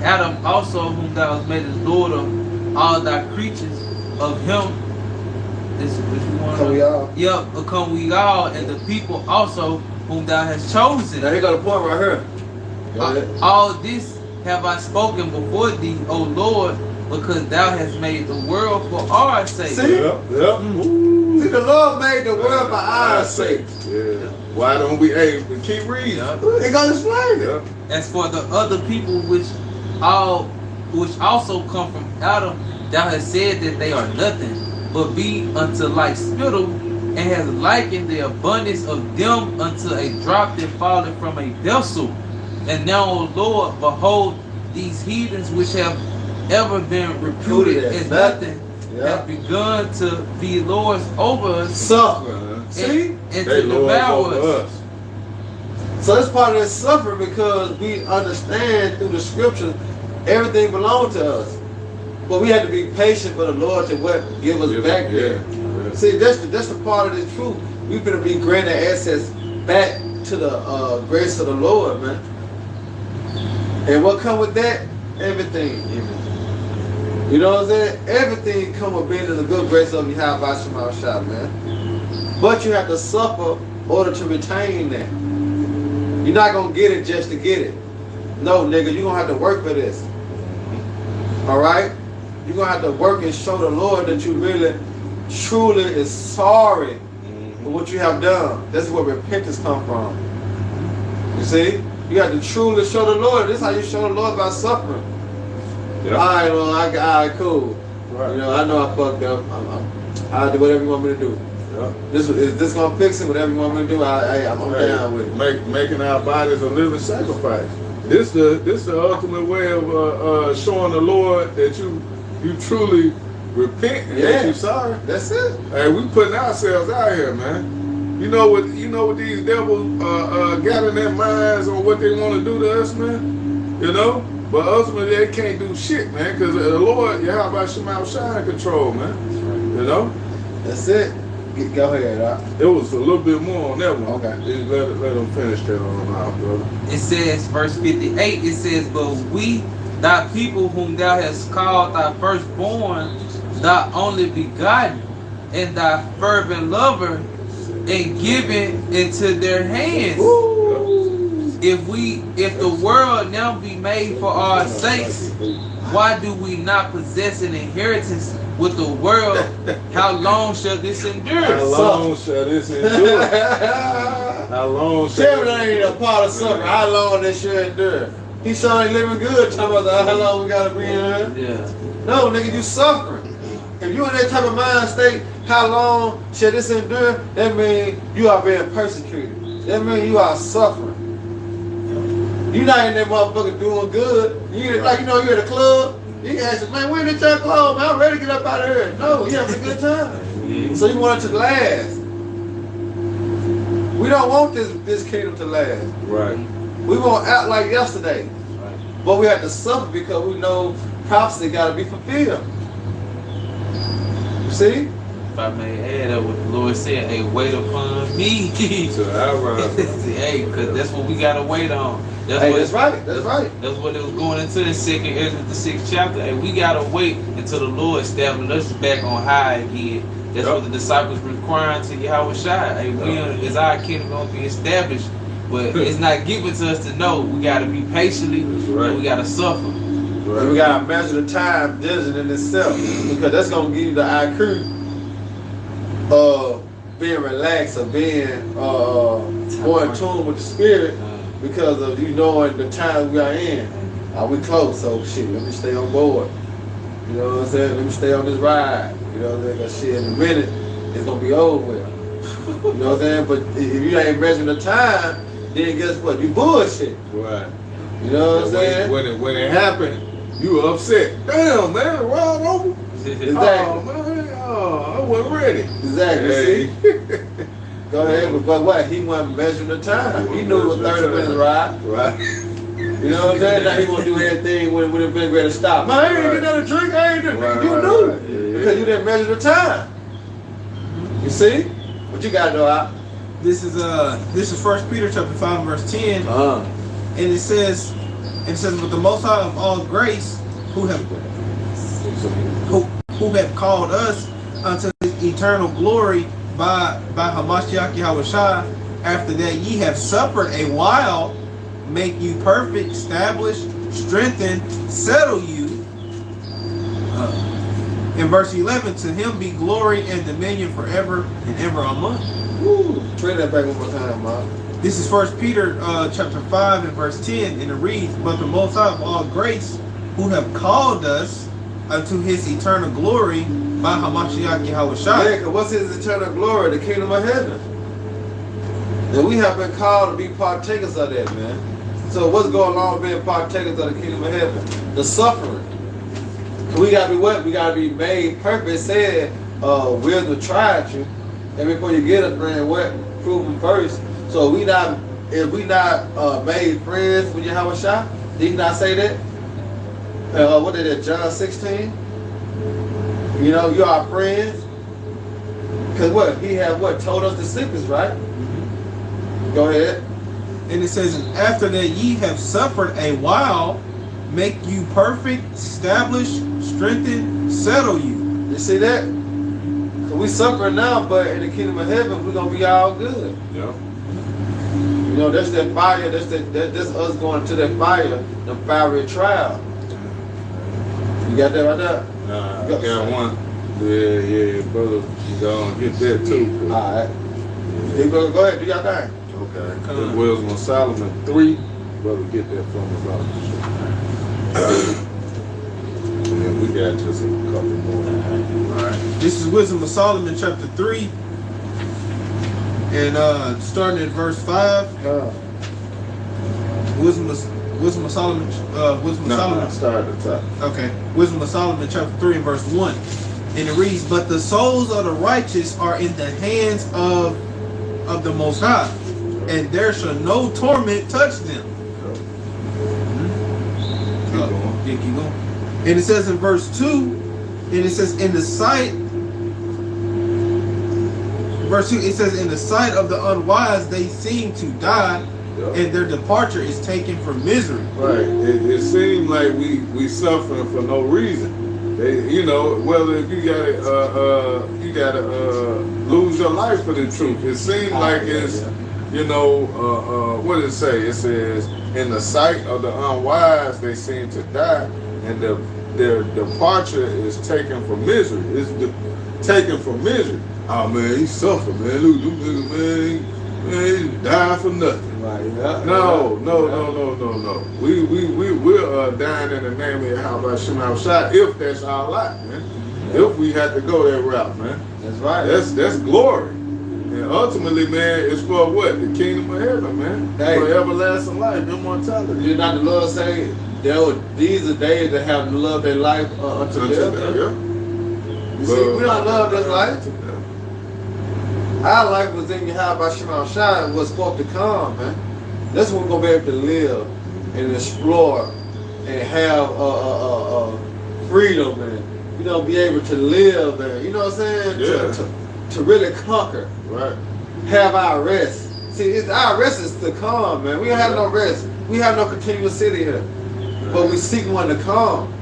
Adam also, whom thou hast made as Lord of all thy creatures, of him, this is what you want. Come we all. Yep, come we all, and the people also, whom thou hast chosen. Now, here got a point right here. Go ahead. All this have I spoken before thee, O Lord, because thou hast made the world for our sake. See? Yep. See, the Lord made the world for our sake. Yeah. Why don't we? Hey, keep reading. Yep. They gonna explain it. Yep. As for the other people which also come from Adam, thou hast said that they are nothing, but be unto like spittle, and has likened the abundance of them unto a drop that falleth from a vessel. And now, O Lord, behold, these heathens which have ever been reputed as nothing Yeah. have begun to be lords over us Suffer. and, See? and They to lords devour over us. us. So it's part of that suffering because we understand through the scriptures everything belongs to us. But we have to be patient for the Lord to give us back there. Yeah. See, that's the part of the truth. We better be granted access back to the grace of the Lord, man. And what come with that? Everything. You know what I'm saying? Everything come with being in the good grace of Yahweh Shema Shah, man. But you have to suffer in order to retain that. You're not gonna get it just to get it. No, nigga, you're gonna have to work for this. Alright? You're gonna have to work and show the Lord that you really, truly is sorry for what you have done. That's where repentance come from. You see? You have to truly show the Lord. This is how you show the Lord by suffering. Yeah. Alright, well, alright, cool. Right. You know, I know I fucked up. I'll do whatever you want me to do. Yeah. Is this gonna fix it? Whatever you want me to do, I'm down with it. Making our bodies a living sacrifice. This the ultimate way of showing the Lord that you truly repent and that Yeah. you sorry. That's it. Hey, we putting ourselves out here, man. You know what these devils got in their minds on what they want to do to us, man. You know, but ultimately they can't do shit, man, because the Lord, Yahweh Shema Shah in control, man. You know. That's it. Go ahead. It was a little bit more on that one. Okay. Just let them finish that on out, brother. It says, verse 58, it says, but we, thy people whom thou hast called thy firstborn, thy only begotten, and thy fervent lover, and given into their hands. If the world now be made for our sakes, why do we not possess an inheritance with the world? How long shall this endure? How long shall this endure? How long shall Tell me that ain't a part of suffering. How long this should endure? He sure ain't living good. Talking about how long we gotta be in here. Yeah. No, nigga, you suffering. If you in that type of mind state, how long shall this endure? That means you are being persecuted. That means you are suffering. You not in that motherfucker doing good. You like you at a club. You can ask, man, when did your club? Man, I'm ready to get up out of here. No, you having a good time. So you want it to last. We don't want this kingdom to last. Right. We won't act like yesterday. But we have to suffer because we know prophecy got to be fulfilled. You see? If I may add up what the Lord said, hey, wait upon me. So I rise. Hey, because that's what we got to wait on. Hey, that's right. That's right. That's what it was going into the 2nd Ezra, the 6th chapter. And we got to wait until the Lord established us back on high again. That's what the disciples were requiring to Yahweh Shai. Hey, is our kingdom going to be established? But it's not given to us to know. We got to be patiently and we got to suffer. And we got to measure the time diligent in itself. Because that's going to give you the IQ of being relaxed or being more in tune with the spirit. Because of you knowing the time we are in. Are we close? So shit, let me stay on board. You know what I'm saying? Let me stay on this ride. You know what I'm saying? 'Cause shit, in a minute, it's gonna be over with. You know what I'm saying? But if you ain't measuring the time, then guess what? You bullshit. Right. You know what I'm saying? When it happened, you were upset. Damn, man, the ride over. Exactly. Oh, man, I wasn't ready. Exactly. Hey. See? Go ahead, but what? He wasn't measuring the time. He knew it was 30 minutes ride. Right. You know what I'm saying? Now he gonna do everything when it been ready to stop. Man, I ain't Right. get another drink. I ain't doing Right, You right, knew right. Yeah, because you didn't measure the time. You see? What you got to do, Al? This is 1 Peter chapter 5 verse 10, and it says, with the Most High of all grace, who have called us unto His eternal glory by Hamashiach Yahushua, after that ye have suffered a while, make you perfect, establish, strengthen, settle you. In verse 11, to Him be glory and dominion forever and ever. Amen. Woo. Read that back one more time, man. This is 1 Peter chapter 5 and verse 10, and it reads, but the Most High of all grace, who have called us unto His eternal glory by Hamashiach Yahushua. Yeah, 'cause what's His eternal glory? The kingdom of heaven. And we have been called to be partakers of that, man. So what's going on with being partakers of the kingdom of heaven? The suffering. We gotta be what? We gotta be made perfect. It said, wisdom tried you. And before you get a friend, what? Prove them first. So if we not made friends with Yahushua, did He not say that? What is that, John 16? You know, you are friends. Because what? He had what? Told us the secrets, right? Go ahead. And it says, and after that ye have suffered a while, make you perfect, establish, strengthen, settle you. You see that? So we suffering now, but in the kingdom of heaven, we're going to be all good. Yeah. You know, that's that fire. That's us going to that fire, the fiery trial. You got that right there? Nah, I got one. Yeah, brother. You gonna get that too. All right. You go ahead, do your thing. Okay. This Wisdom of Solomon 3. Brother, get that from me, brother. And we got just a couple more. All right. This is Wisdom of Solomon chapter 3, and starting at verse 5. Wisdom of Solomon. Start at the top. Okay. Wisdom of Solomon chapter 3 and verse 1. And it reads, but the souls of the righteous are in the hands of the Most High, and there shall no torment touch them. Keep going. And it says in verse 2, and it says in the sight, verse 2, it says in the sight of the unwise they seem to die, and their departure is taken for misery. Right. It seems like we suffering for no reason. They, you know, whether if you gotta lose your life for the truth. It seems like it's, you know, what does it say? It says, in the sight of the unwise they seem to die, and their departure is taken for misery. It's taken for misery. Oh man, he suffered, man. Look, man, he died for nothing. Right. Yeah. No. We're dying in the name of Yahweh Shema Shai, if that's our lot, man. Yeah. If we have to go that route, man. That's right. That's glory. And ultimately, man, it's for what? The kingdom of heaven, man. Hey. For everlasting life, immortality. Did not the Lord say, these are days that have loved their life unto death? Yeah. You see, we don't love this life. Our life was in Yahweh Shema Shai and was supposed to come, man. That's when we're going to be able to live and explore and have freedom and, you know, be able to live and, you know what I'm saying? Yeah. To really conquer. Right. Have our rest. See, our rest is to come, man. We don't have no rest. We have no continuous city here. But we seek one to come.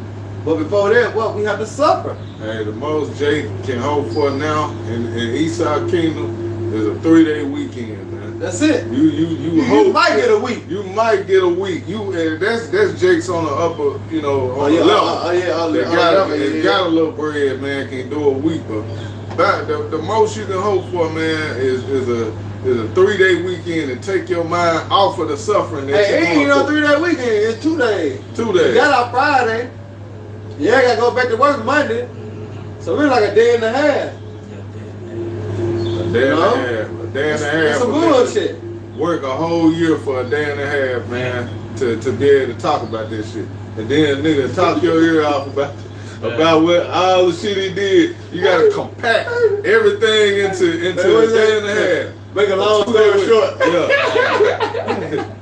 But before that, what? We have to suffer. Hey, the most Jake can hope for now in Esau Kingdom is a 3-day weekend, man. That's it. You hope You might get a week. You might get a week. And that's Jake's on the upper, you know, on the level. They got a little bread, man. Can do a week, but the most you can hope for, man, is a 3-day weekend to take your mind off of the suffering. That Hey, it ain't no 3-day weekend. It's 2 days. 2 days. We got out Friday. Yeah, I gotta go back to work Monday. So we're like a day and a half. day and know? a half. A day and a half. That's some for niggas. bullshit. Work a whole year for a day and a half, man, to be able to talk about this shit. And then nigga talk your ear off about what all the shit he did. You gotta compact everything into a day and a half. Make a long story short. Yeah.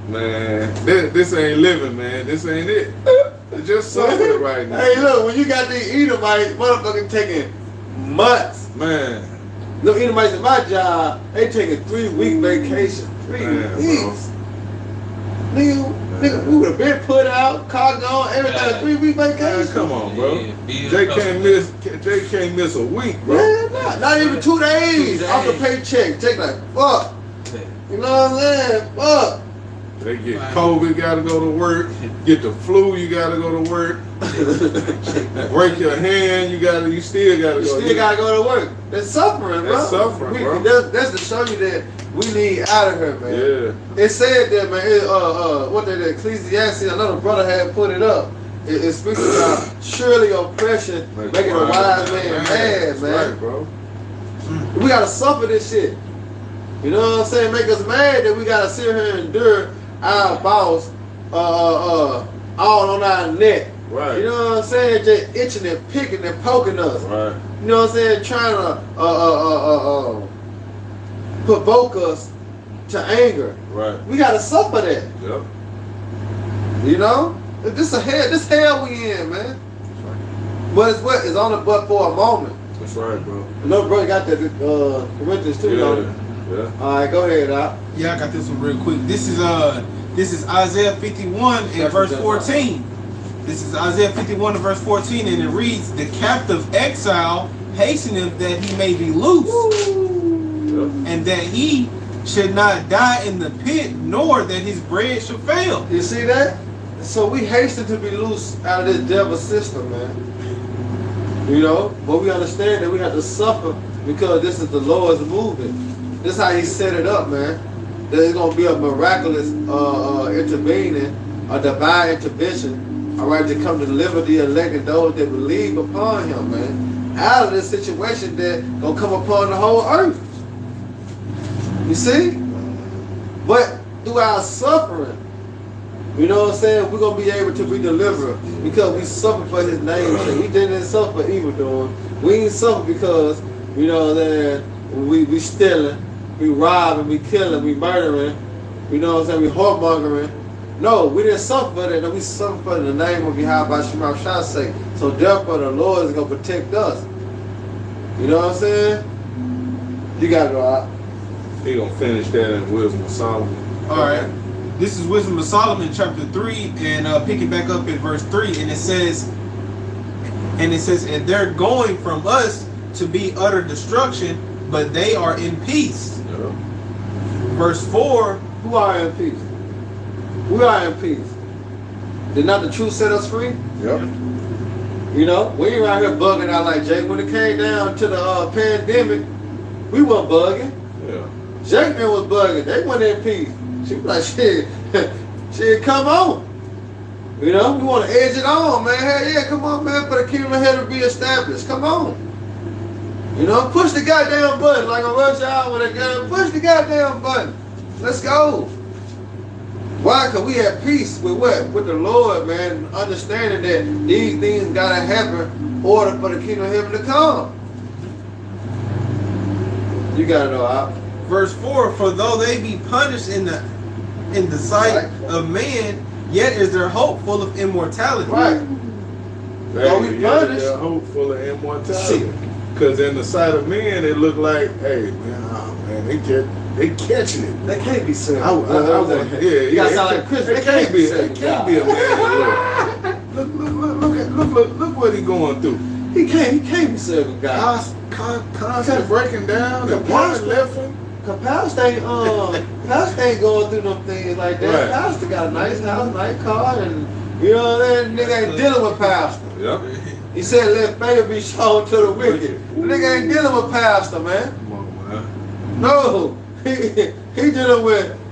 Man, this ain't living, man. This ain't it. It's just suffering right now. Hey, look, when you got these Edomites, motherfucking taking months. Man. Look, Edomites at my job, they taking 3-week vacation. 3 Man, weeks. Nigga, we would have been put out, car gone, everything. 3-week Man, vacation. come on, bro. Yeah, Jay can't miss a week, bro. Man, not even 2 days off the paycheck. Jake like, fuck. You know what I'm saying? Fuck. They get COVID, gotta go to work. Get the flu, you gotta go to work. Break your hand, you still gotta You go. still gotta go to work. That's suffering, bro. That's suffering, bro. That's to show you that we need out of here, man. Yeah. It said that, man. What that Ecclesiastes, another brother had put it up. It speaks about surely oppression making a wise man mad, man. Right, bro. We gotta suffer this shit. You know what I'm saying? Make us mad that we gotta sit here and endure our boss, all on our neck. Right. You know what I'm saying? Just itching and picking and poking us. Right. You know what I'm saying? Trying to provoke us to anger. Right. We gotta suffer that. Yep. You know? This hell we in, man. But it's only but for a moment. That's right, bro. Another brother got that Corinthians too, don't he? Yeah. Alright, go ahead, Doc. Yeah, I got this one real quick. This is Isaiah 51 and verse 14. This is Isaiah 51 and verse 14, and it reads, "The captive exile hasteneth that he may be loose, and that he should not die in the pit, nor that his bread should fail." You see that? So we hasten to be loose out of this devil system, man. You know, but we understand that we have to suffer because this is the Lord's movement. This is how He set it up, man. There's gonna be a miraculous intervening, a divine intervention, all right, to come to deliver the elect and those that believe upon Him, man, out of this situation that gonna come upon the whole earth. You see? But through our suffering, you know what I'm saying, we're going to be able to be delivered because we suffer for His name's sake. We didn't suffer for evil doing. We ain't suffer because, you know what I'm saying, we stealing, we robbing, we killing, we murdering, you know what I'm saying, we whoremongering. No, we didn't suffer for that. No, we suffer for the name of Yahweh Shema Shah's sake. So therefore the Lord is going to protect us. You know what I'm saying? You got it, all right. He gonna finish that in Wisdom of Solomon. All right. This is Wisdom of Solomon, chapter 3, and picking back up in verse 3, and it says, and they're going from us to be utter destruction, but they are in peace. Yeah. Verse 4, Who are in peace? We are in peace. Did not the truth set us free? Yep. You know, we ain't around here bugging out like Jake. When it came down to the pandemic, we weren't bugging. Yeah. Jake man was bugging. They went in peace. She was like, shit, come on. You know, we want to edge it on, man. Hell yeah, come on, man, for the kingdom of heaven to be established. Come on. You know, push the goddamn button like a rush hour with a gun. Push the goddamn button. Let's go. Why? Because we have peace with what? With the Lord, man. Understanding that these things got to happen in order for the kingdom of heaven to come. You got to know how. verse 4, for though they be punished in the sight of man, yet is their hope full of immortality. Right. Hey, we yeah, punished. they're hopeful of immortality. Because in the sight of men, it look like, hey, man, they catching it. They can't be served. You gotta sound like Chris. They can't be served. It can't be a man. Look what he going through. He can't be serving God. Constant breaking down and one left him. Cause Pastor ain't going through no things like that. Right. Pastor got a nice house, nice car, and you know what I'm saying? Nigga ain't dealing with Pastor. Yep. He said, let favor be shown to the wicked. Nigga ain't dealing with Pastor, man. Come on, man. No, he dealing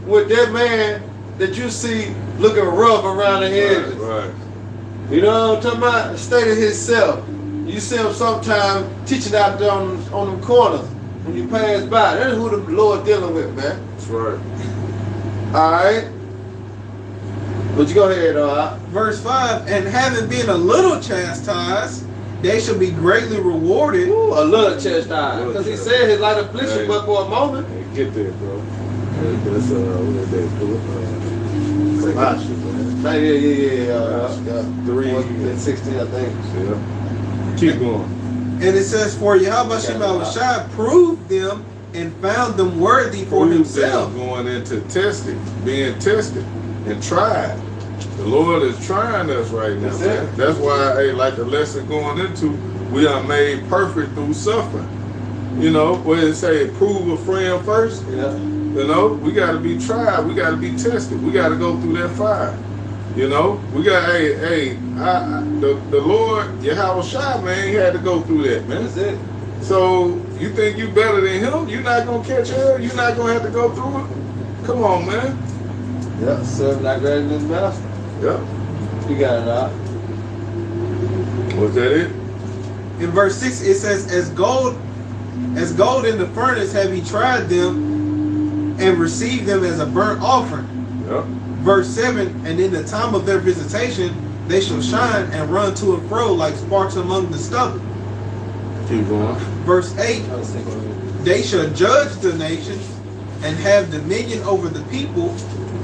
with that man that you see looking rough around the edges. Right. You know what I'm talking about? Stated himself. You see him sometime teaching out there on them corners. when you pass by. That's who the Lord dealing with, man. That's right. All right. But you go ahead, Verse 5, and having been a little chastised, they shall be greatly rewarded. Ooh, a little chastised. Because he said his light affliction, Hey. but for a moment. Hey, get there, bro. That's what is that? Colossians, man. Yeah. 3 and 16, I think. Yeah. Keep going. And it says, for Yahweh Shai proved them and found them worthy for Prove himself. them going into testing, being tested and tried. The Lord is trying us right now. That's Man. it. That's why, hey, like the lesson going into, we are made perfect through suffering. You know, where it say, prove a friend first. Yeah. You know, we got to be tried. We got to be tested. We got to go through that fire. You know, we got, the Lord, Yahweh Shai, man, he had to go through that, man. That's it. So, you think you better than him? You're not going to catch hell? You're not going to have to go through it? Come on, man. Yeah. Serve not greater than his master. Yeah. You got it out. Was that it? In verse 6 it says, as gold in the furnace have he tried them and received them as a burnt offering. Yeah. Verse 7, and in the time of their visitation they shall shine and run to and fro like sparks among the stubble. Keep going. Verse 8, I was thinking, they shall judge the nations and have dominion over the people,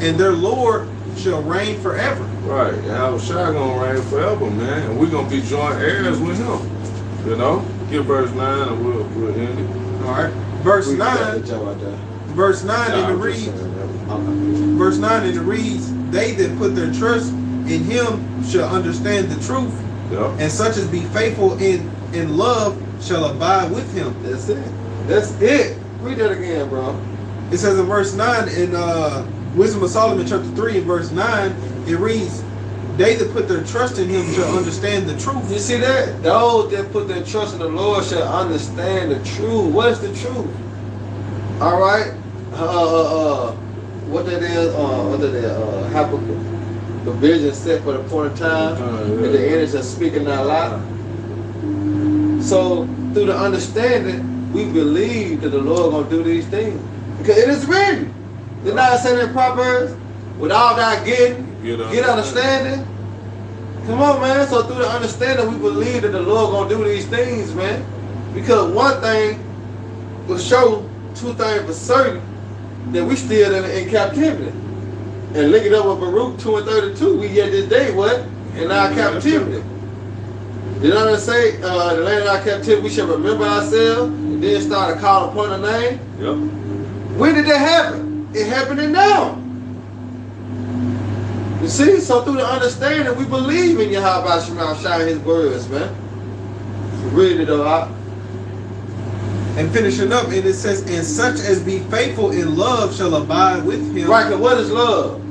and their Lord shall reign forever. Right. Yahweh Shai gonna reign forever, man. And we're gonna be joint heirs with him. You know? Get verse 9 and we'll end it. All right. Verse we got 9, the job out there. verse 9 and it I'm just reads, saying that. verse 9 and it reads, they that put their trust in him shall understand the truth, Yep. and such as be faithful in love shall abide with him. That's it. That's it. Read that again, bro. It says in verse 9 in Wisdom of Solomon chapter 3 and verse 9, it reads, they that put their trust in him shall understand the truth. You see that? Those that put their trust in the Lord shall understand the truth. What is the truth? All right. What that is? Habakkuk. The vision set for the point of time, and the end is just speaking out loud. So through the understanding, we believe that the Lord gonna do these things because it is written. Did not say in Proverbs, with all thy getting, get understanding. Come on, man. So through the understanding, we believe that the Lord gonna do these things, man. Because one thing will show, two things for certain, that we still in captivity. And link it up with Baruch 2 and 32. We yet this day, what? In our captivity. Did I say, the land of our captivity, we shall remember ourselves and then start to call upon the name? Yep. When did that happen? It happening now. You see, so through the understanding, we believe in Yahweh Shema Shai, his words, man. Read it out. And finishing up, and it says, and such as be faithful in love shall abide with him. Right, because what is love?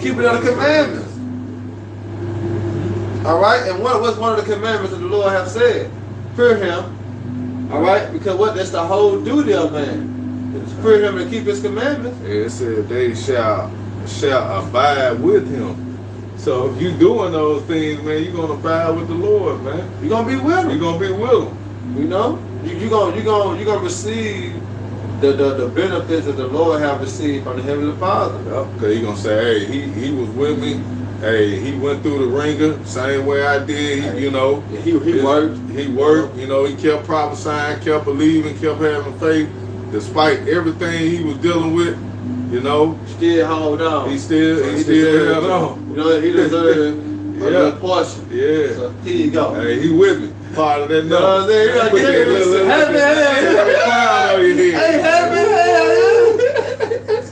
Keep it on the commandments. All right, and what's one of the commandments that the Lord have said? Fear him. All right, because what? That's the whole duty of man. It's fear him and keep his commandments. It said they shall abide with him. So if you doing those things, man, you're gonna abide with the Lord, man. You're gonna be with him. You're gonna be with him. You know, you're gonna receive the benefits that the Lord have received from the Heavenly Father. Yep. Cause he gonna say, hey, he was with me. Hey, he went through the ringer same way I did. He Worked. He worked. You know, he kept prophesying, kept believing, kept having faith, despite everything he was dealing with. You know, Still hold on. he still held on. You know, he deserved a little portion. Yeah. So here you go. Hey, he with me. Part of that You know what I'm saying? You gotta Put get that it. little crown on your head.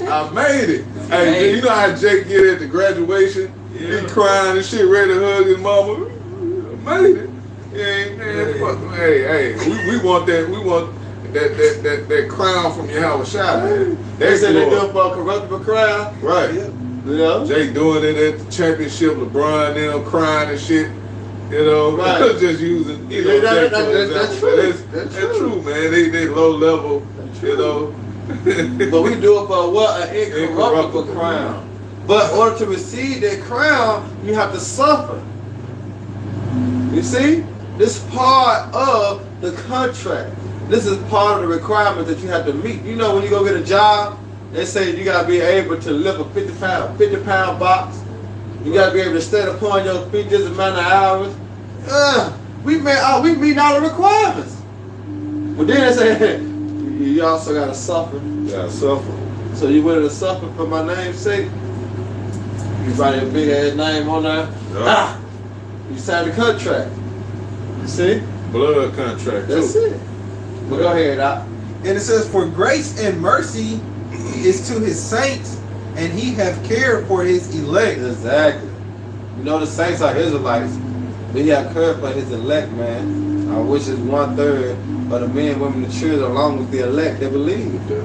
I made it. Hey, you know how Jake get at the graduation? Yeah. He crying and shit, ready to hug his mama. I made it. Yeah, man, fuck. Hey, we want that. We want that crown from Yahweh Shai, man. They said they glory. do for a corruptible crown. Right. You know? Jake doing it at the championship, LeBron them crying and shit. You know, Right. just using, you know, Yeah, Jake for that's example. true. But That's That's true. true, man. They low level, you know. But we do it for what? An incorruptible crown. But in order to receive that crown, you have to suffer. You see? This part of the contract. This is part of the requirement that you have to meet. You know, when you go get a job, they say you gotta be able to lift a 50-pound box. You gotta be able to stand upon your feet this amount of hours. We meet all the requirements. But then they say, you also gotta suffer. Yeah, suffer. So you willing to suffer for my name's sake? You write a big ass name on there. Yeah. You sign the contract. You see? Blood contract. That's too. it. But go ahead, Doc. And it says, for grace and mercy is to his saints, and he have cared for his elect. Exactly. You know the saints are Israelites, but he have cared for his elect, man. Which is 1/3 of the men, women, and children, along with the elect that believe. We're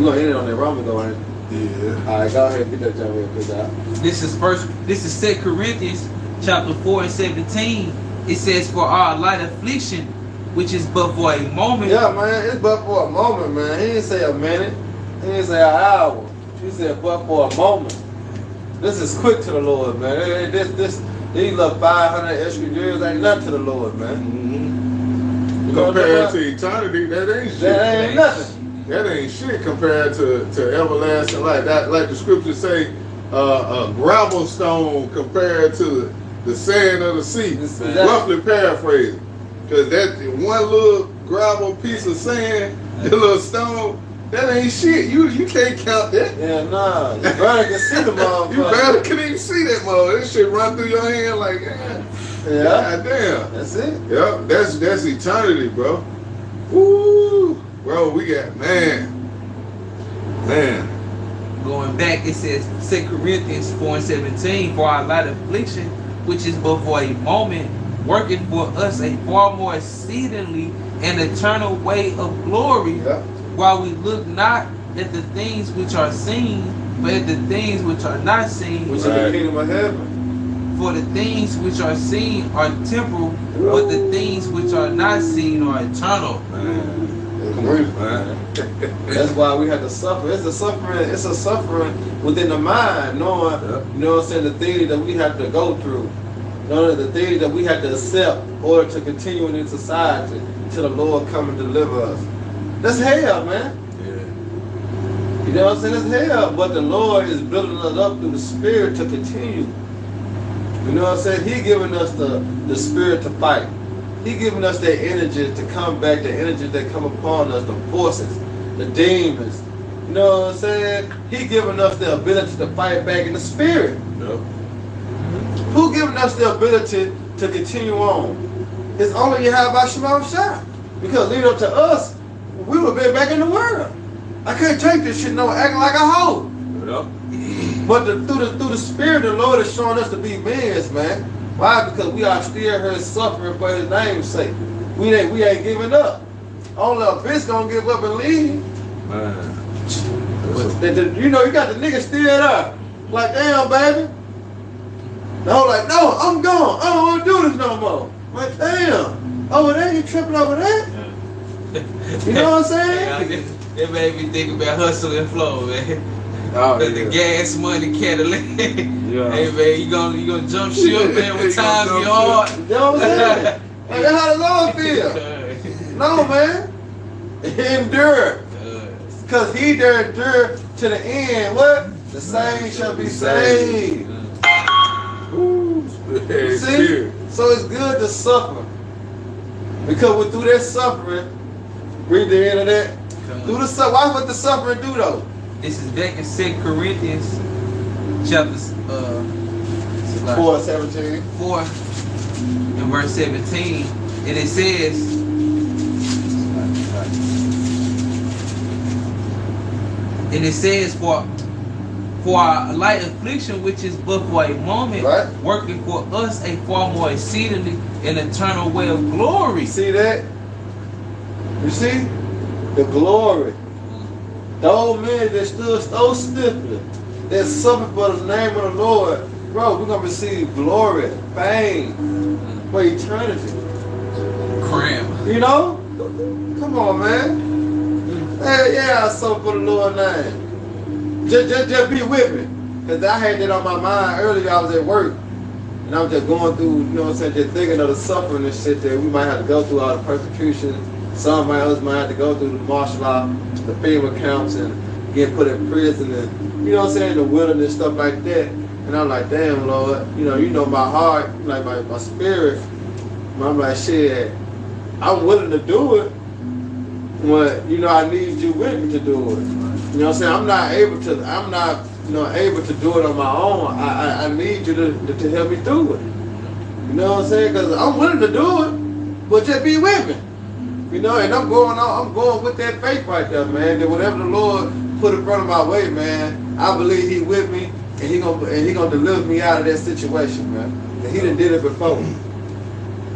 gonna end it on that Roman though, ain't it? Yeah. Alright, go ahead, get that jump real quick out. This is 2 Corinthians chapter 4 and 17. It says, for our light affliction, which is but for a moment. Yeah, man, it's but for a moment, man. He didn't say a minute. He didn't say an hour. He said but for a moment. This is quick to the Lord, man. These little 500 extra years ain't nothing to the Lord, man. Mm-hmm. You know Compared to eternity, that ain't shit. that ain't nothing. That ain't shit compared to everlasting life. That, like the scriptures say, a gravel stone compared to the sand of the sea. Exactly. Roughly paraphrasing. Because that one little gravel piece of sand, that little stone, that ain't shit. You can't count that. Yeah, nah. You barely can see the motherfucker. You barely can even see that mother. That shit run through your hand like, Yeah. God damn. That's it. Yep, that's eternity, bro. Woo, bro, we got man. Going back, it says 2 Corinthians 4 and 17, for our light affliction, which is but for a moment, working for us a far more exceedingly and eternal way of glory, Yeah. while we look not at the things which are seen, but at the things which are not seen. Which is the kingdom of heaven. For the things which are seen are temporal, but the things which are not seen are eternal. That's why we have to suffer. It's a suffering within the mind, knowing, you know what I'm saying, the things that we have to go through. Knowing the things that we have to accept in order to continue in society till the Lord come and deliver us. That's hell, man. You know what I'm saying? That's hell. But the Lord is building us up through the Spirit to continue. You know what I'm saying? He giving us the spirit to fight. He giving us that energy to come back, the energy that come upon us, the forces, the demons. You know what I'm saying? He giving us the ability to fight back in the spirit. Yep. Who giving us the ability to continue on? It's only Yahweh Shema Shah. Because lead up to us, we would be back in the world. I can't take this shit no acting like a hoe. Yep. But through the spirit, the Lord is showing us to be men, man. Why? Because we are still here suffering for his name's sake. We ain't giving up. Only a bitch gonna give up and leave. Man. You know, you got the nigga still there. Like, damn, baby. The whole like, no, I'm gone. I don't want to do this no more. Like, damn. Over there, you tripping over that? You know what I'm saying? It made me think about hustle and flow, man. Oh, The gas money Cadillac. Yeah. Hey man, you gonna jump ship, man, when You gonna times jump be hard. You know what I'm saying? Like, that's how the Lord feel. No, man. Endure. Because he there endured to the end. What? The same shall be saved. See? So it's good to suffer. Because through that suffering, read the end of that. Through the suffering, watch what the suffering do though. This is back in 2 Corinthians chapter 4:17. 4 and verse 17. And it says, for our light affliction, which is but for a moment, Right. working for us a far more exceedingly and eternal way of glory. See that? You see? The glory. The old men that stood so stiffly, that suffered for the name of the Lord, bro, we're going to receive glory, fame, for eternity. Cram. You know? Come on, man. Hey, yeah, I suffer for the Lord's name. Just be with me. Because I had that on my mind earlier. I was at work. And I'm just going through, you know what I'm saying, just thinking of the suffering and shit that we might have to go through, all the persecution. Some of us might have to go through the martial law, the FEMA camps, and get put in prison, and you know what I'm saying, the wilderness, stuff like that. And I'm like, damn, Lord, you know my heart, like my spirit. I'm like, shit, I'm willing to do it, but you know, I need you with me to do it. You know what I'm saying? I'm not able to do it on my own. I need you to help me through it. You know what I'm saying? Because I'm willing to do it, but just be with me. You know, and I'm going with that faith right there, man. That whatever the Lord put in front of my way, man, I believe He with me, and He gonna deliver me out of that situation, man. And He done did it before.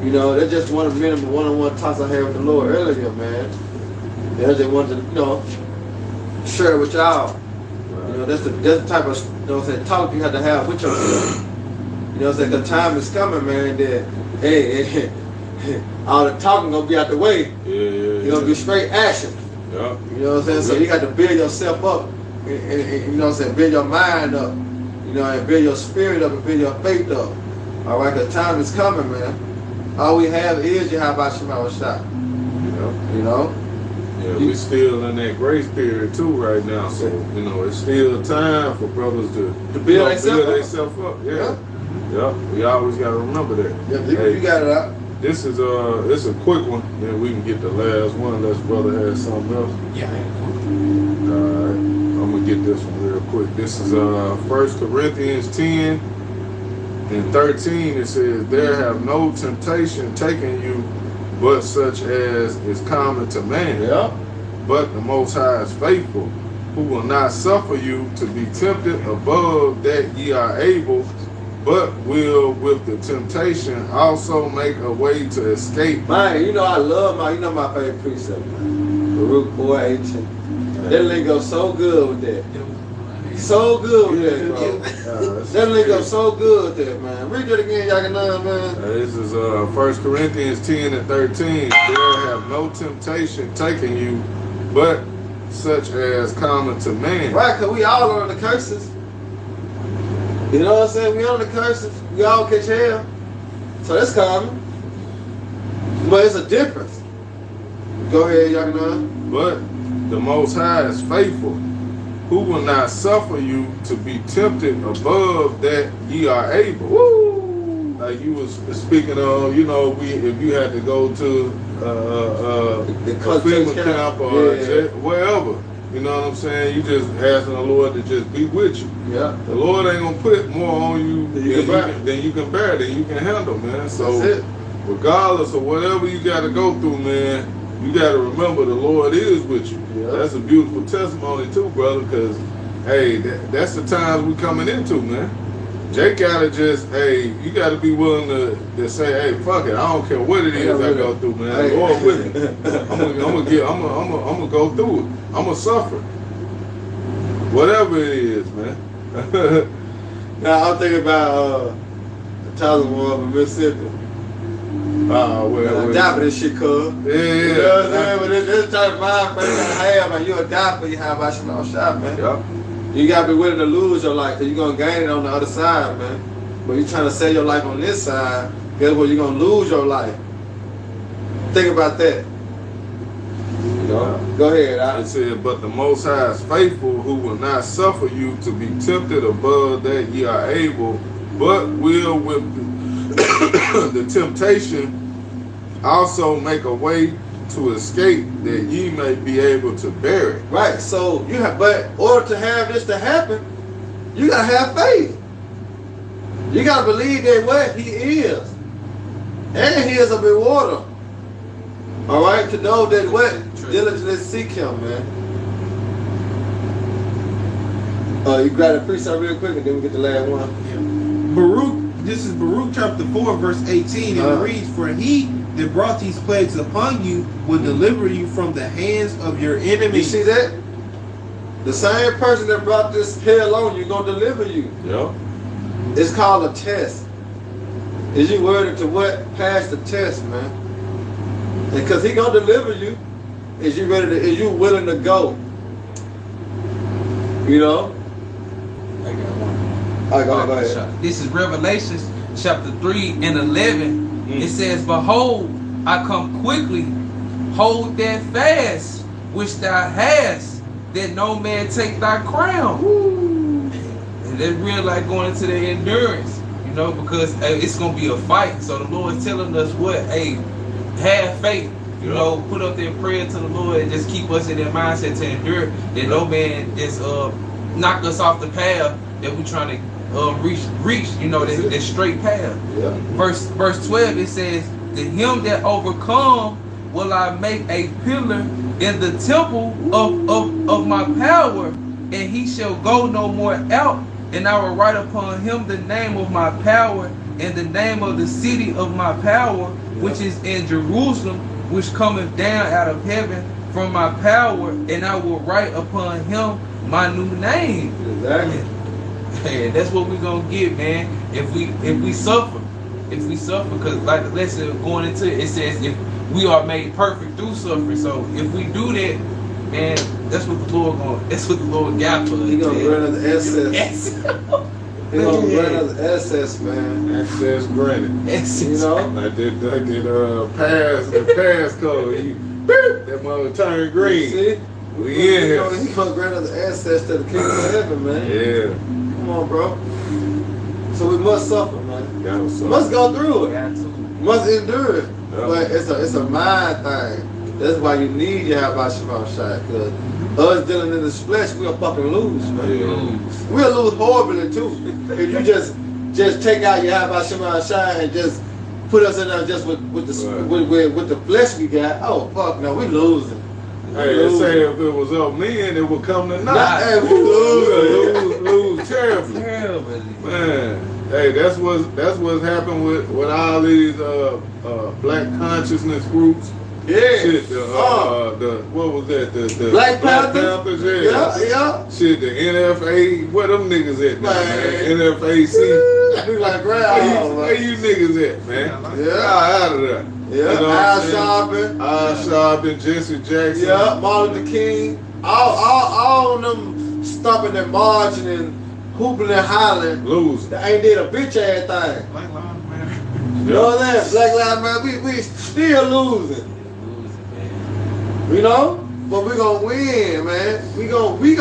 You know, that's just one of the one-on-one talks I had with the Lord earlier, man. And I just wanted to, you know, share it with y'all. You know, that's the type of, you know what I'm saying, talk you have to have with yourself. You know what I'm saying? Because time is coming, man, that, hey, all the talking gonna be out the way. You're gonna be straight action. Yeah. You know what I'm saying? So you got to build yourself up, and you know what I'm saying, build your mind up, you know, and build your spirit up and build your faith up. All right, because time is coming, man. All we have is Yahweh Shema Shah. You know? Yeah, we still in that grace period too right now. So, you know, it's still time for brothers to build themselves up. Yeah. We always gotta remember that. Yeah, you got it out. This is it's a quick one, then we can get the last one unless brother has something else. Yeah. Alright, I'm gonna get this one real quick. This is 1 Corinthians 10 and 13. It says, there have no temptation taken you but such as is common to man. Yeah. But the Most High is faithful, who will not suffer you to be tempted above that ye are able, but will with the temptation also make a way to escape. Man, you know I love my favorite precept, man. Baruch 4:18. That link goes so good with that. So good with that, bro. That link goes so good with that, man. Read it again, Yakinan, man. This is 1 Corinthians 10 and 13. There have no temptation taken you, but such as common to man. Right, because we all under the curses. You know what I'm saying? We under the curses. We all catch hell. So that's common. But it's a difference. Go ahead, Yakinan. But the Most High is faithful, who will not suffer you to be tempted above that ye are able. Woo! Like you was speaking of, you know, if you had to go to the a FEMA camp camp or yeah. wherever, you know what I'm saying? You just asking the Lord to just be with you. Yeah. The Lord ain't gonna put more on you than you can bear, than you can handle, man. So that's it. Regardless of whatever you got to go through, man, you got to remember the Lord is with you. Yeah. That's a beautiful testimony too, brother, because, hey, that's the times we coming into, man. Jake got to just, hey, you got to be willing to say, hey, fuck it, I don't care what it is I go through, man. The Lord with me. I'm gonna go through it. I'm gonna suffer. Whatever it is, man. Now I'm thinking about the Thousand War of Mississippi. Die for this shit, cuz. Yeah. You know what I'm saying? But this type of mind frame you gotta have, man. You'll die for you have Ashima shot, man. Yeah. You gotta be willing to lose your life, cause you're gonna gain it on the other side, man. But you're trying to save your life on this side, guess what? You're gonna lose your life. Think about that. You know? Go ahead, It said, but the Most High is faithful, who will not suffer you to be tempted above that ye are able, but will with the temptation also make a way to escape, that ye may be able to bear it. Right. So you have, but in order to have this to happen, you gotta have faith. You gotta believe that what He is, and He is a rewarder. All right, to know that what diligently seek Him, man. You grab the precept real quick, and then we get the last one. Yeah. Baruch. This is Baruch chapter 4, verse 18, and it reads, for He that brought these plagues upon you will deliver you from the hands of your enemies. You see that? The same person that brought this hell on you gonna deliver you. Yeah. It's called a test. Is you worthy to what? Pass the test, man. And cause He gonna deliver you, is you ready to? Is you willing to go? You know. I got one. All right, go ahead. This is Revelations chapter 3 and 11, it says, "Behold, I come quickly. Hold that fast which thou hast, that no man take thy crown." And that's real, like going into the endurance, you know, because it's gonna be a fight. So the Lord is telling us what, hey, have faith. You know, put up their prayer to the Lord and just keep us in that mindset to endure. That no man just knock us off the path that we're trying to reach. You know, that straight path. Yeah. Verse 12, it says, "To him that overcome will I make a pillar in the temple of my power, and he shall go no more out. And I will write upon him the name of my power, and the name of the city of my power, which is in Jerusalem, which cometh down out of heaven from my power, and I will write upon him my new name." Exactly. And that's what we're gonna get, man. If we suffer, because like the lesson going into it, it says if we are made perfect through suffering. So if we do that, man, that's what the Lord got for us. He gonna grant us access. Yes. He gonna grant us access, man. Access granted. You know? I did the pass code. You, beep, that mother turned green. See? We in here. He gonna grant us access to the kingdom of heaven, man. Yeah. Come on, bro. So we must suffer, man. Got us We must go through it. Got to. We must endure it. Yeah. But it's a mind thing. That's why you need Yahweh Shema Shai. Because us dealing in this flesh, we'll fucking lose, man. Yeah. We'll lose horribly too. If you just take out Yahweh Shema Shai and just put us in there just with the flesh we got, oh fuck no, we losing. Hey, they say if it was up men, it would come to naught. Hey, we losing. Lose terribly. Terribly. Man, hey, that's what's happened with all these black consciousness groups. Yeah. Shit, the what was that? The Black Panthers? yeah. Yeah. Shit, the NFA, where them niggas at now, man? Man. NFAC. We like Where you niggas at, man? Yeah. Out of there. Yeah. You know what Al I'm saying? Sharpton. Al Sharpton, Jesse Jackson. Yeah. Martin Luther King. All of them stomping and marching and hooping and hollering. Losing. They ain't did a bitch ass thing. Black Lives Matter. You know what I'm saying? Black Lives Matter. We still losing. You know? But we gonna win, man. We gonna win,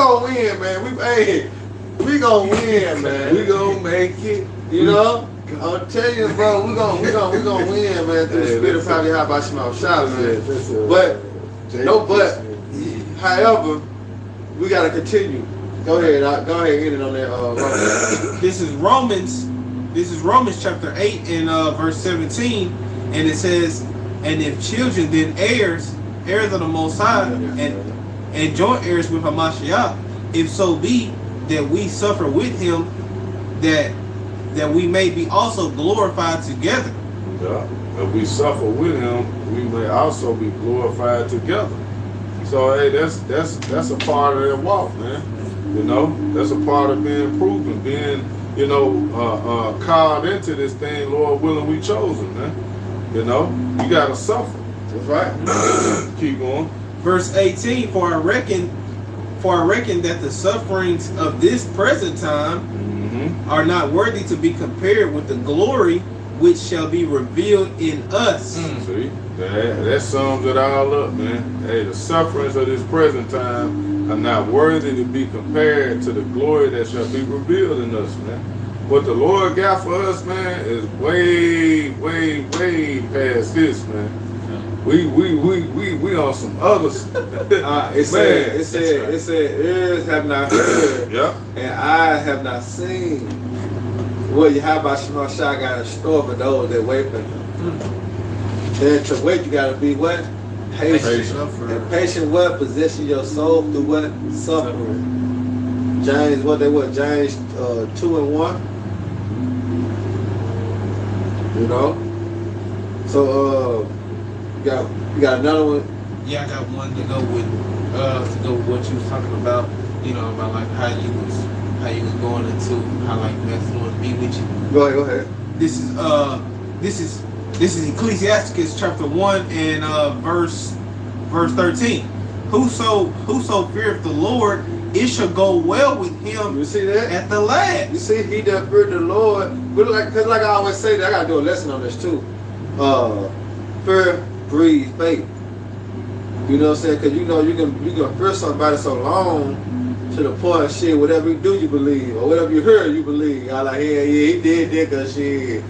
man. We gonna win, man. We gonna make it. You know? I'm telling you, bro, we gonna win, man, through the spirit of power of Yahweh Shema Shai, man. But however, we gotta continue. Go ahead, hit it on that. This is Romans chapter 8 and verse 17, and it says, "And if children, then heirs of the Most High, and joint heirs with Hamashiach, if so be that we suffer with him, that we may be also glorified together." Yeah. If we suffer with him, we may also be glorified together. So hey, that's a part of that walk, man. You know, that's a part of being proven, being, you know, called into this thing, Lord willing, we chosen, man. You know, you gotta suffer. That's right. Keep going. Verse 18, for I reckon that the sufferings of this present time are not worthy to be compared with the glory which shall be revealed in us. See, that sums it all up, man. Hey, the sufferings of this present time are not worthy to be compared to the glory that shall be revealed in us, man. What the Lord got for us, man, is way, way, way past this, man. We on some others. It said, ears have not heard, Yeah. and eyes have not seen what Yahweh Shema Shai got in store for those that wait for him. And to wait, you gotta be what? Patient. And patient what? Possessing your soul through what? Suffering. James, James 2:1. You know? So you got another one? Yeah, I got one to go with what you was talking about. You know, about like how you was going into how like that's going to be with you. Go ahead. This is Ecclesiasticus chapter 1 and verse 13. Whoso feareth the Lord it shall go well with him You see that? at the You last. see, he that feared the Lord, but cause like I always say, that I gotta do a lesson on this too. Fear breeds faith. You know what I'm saying? Cause you know you can fear somebody so long to the point, shit, whatever you do, you believe, or whatever you heard, you believe. I like, yeah, he did that, cause shit,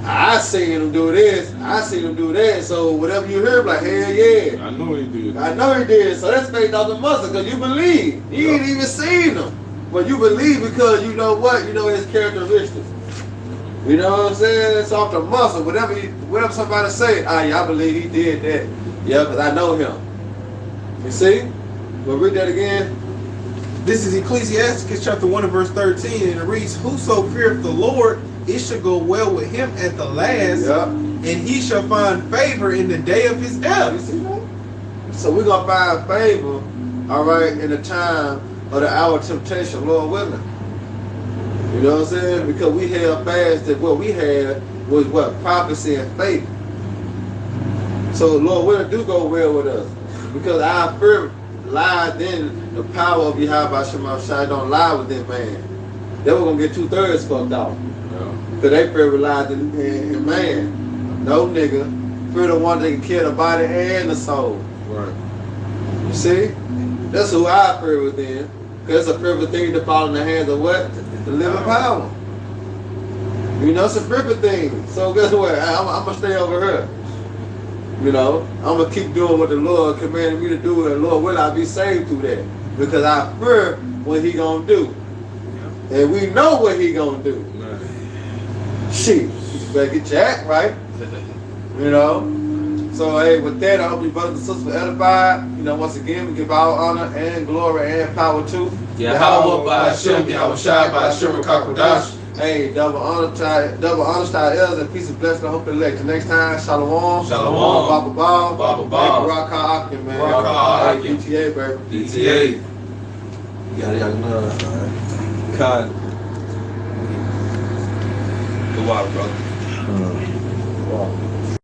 I seen him do this, I seen him do that. So whatever you heard, like, hell yeah. I know he did. I know he did. So that's faith off the muscle, because you believe. You ain't even seen him. But you believe because you know what? You know his characteristics. You know what I'm saying? It's off the muscle. Whatever somebody say, yeah, I believe he did that. Yeah, because I know him. You see? We'll read that again. This is Ecclesiastes chapter 1 and verse 13, and it reads, Whoso feareth the Lord, it shall go well with him at the last, Yeah. and he shall find favor in the day of his You death. see that? So we're going to find favor, all right, in the time of the hour of temptation, Lord willing. You know what I'm saying? Because we held fast that what we had was what? Prophecy and faith. So Lord willing do go well with us. Because our fear lies in the power of Yahweh Shema Shai don't lie within man. They were going to get 2/3 fucked off. Because they fear relies in man. No nigga. Fear the one that can kill the body and the soul. Right. You see? That's who I fear within. Because it's a fearful thing to fall in the hands of what? The living power. You know, it's a fearful thing. So guess what? I'm going to stay over here. You know, I'm going to keep doing what the Lord commanded me to do, and Lord, will I be saved through that? Because I fear what he going to do. And we know what he going to do. Man. Shit, you better get your act right. You know? So, hey, with that, I hope you brothers and sisters were edified. You know, once again, we give all honor and glory and power to Yahweh by Hashem, Yahweh Shai by Hashem, Kakodash. Hey, double honor to our elders, and peace and blessing. I hope they elect. Till next time, shalom. Shalom. Baba Ball. Baba Ball. Rock Akim, man. Rock Ha Akim. PTA, baby. DTA. You gotta know. Cod. The water, brother.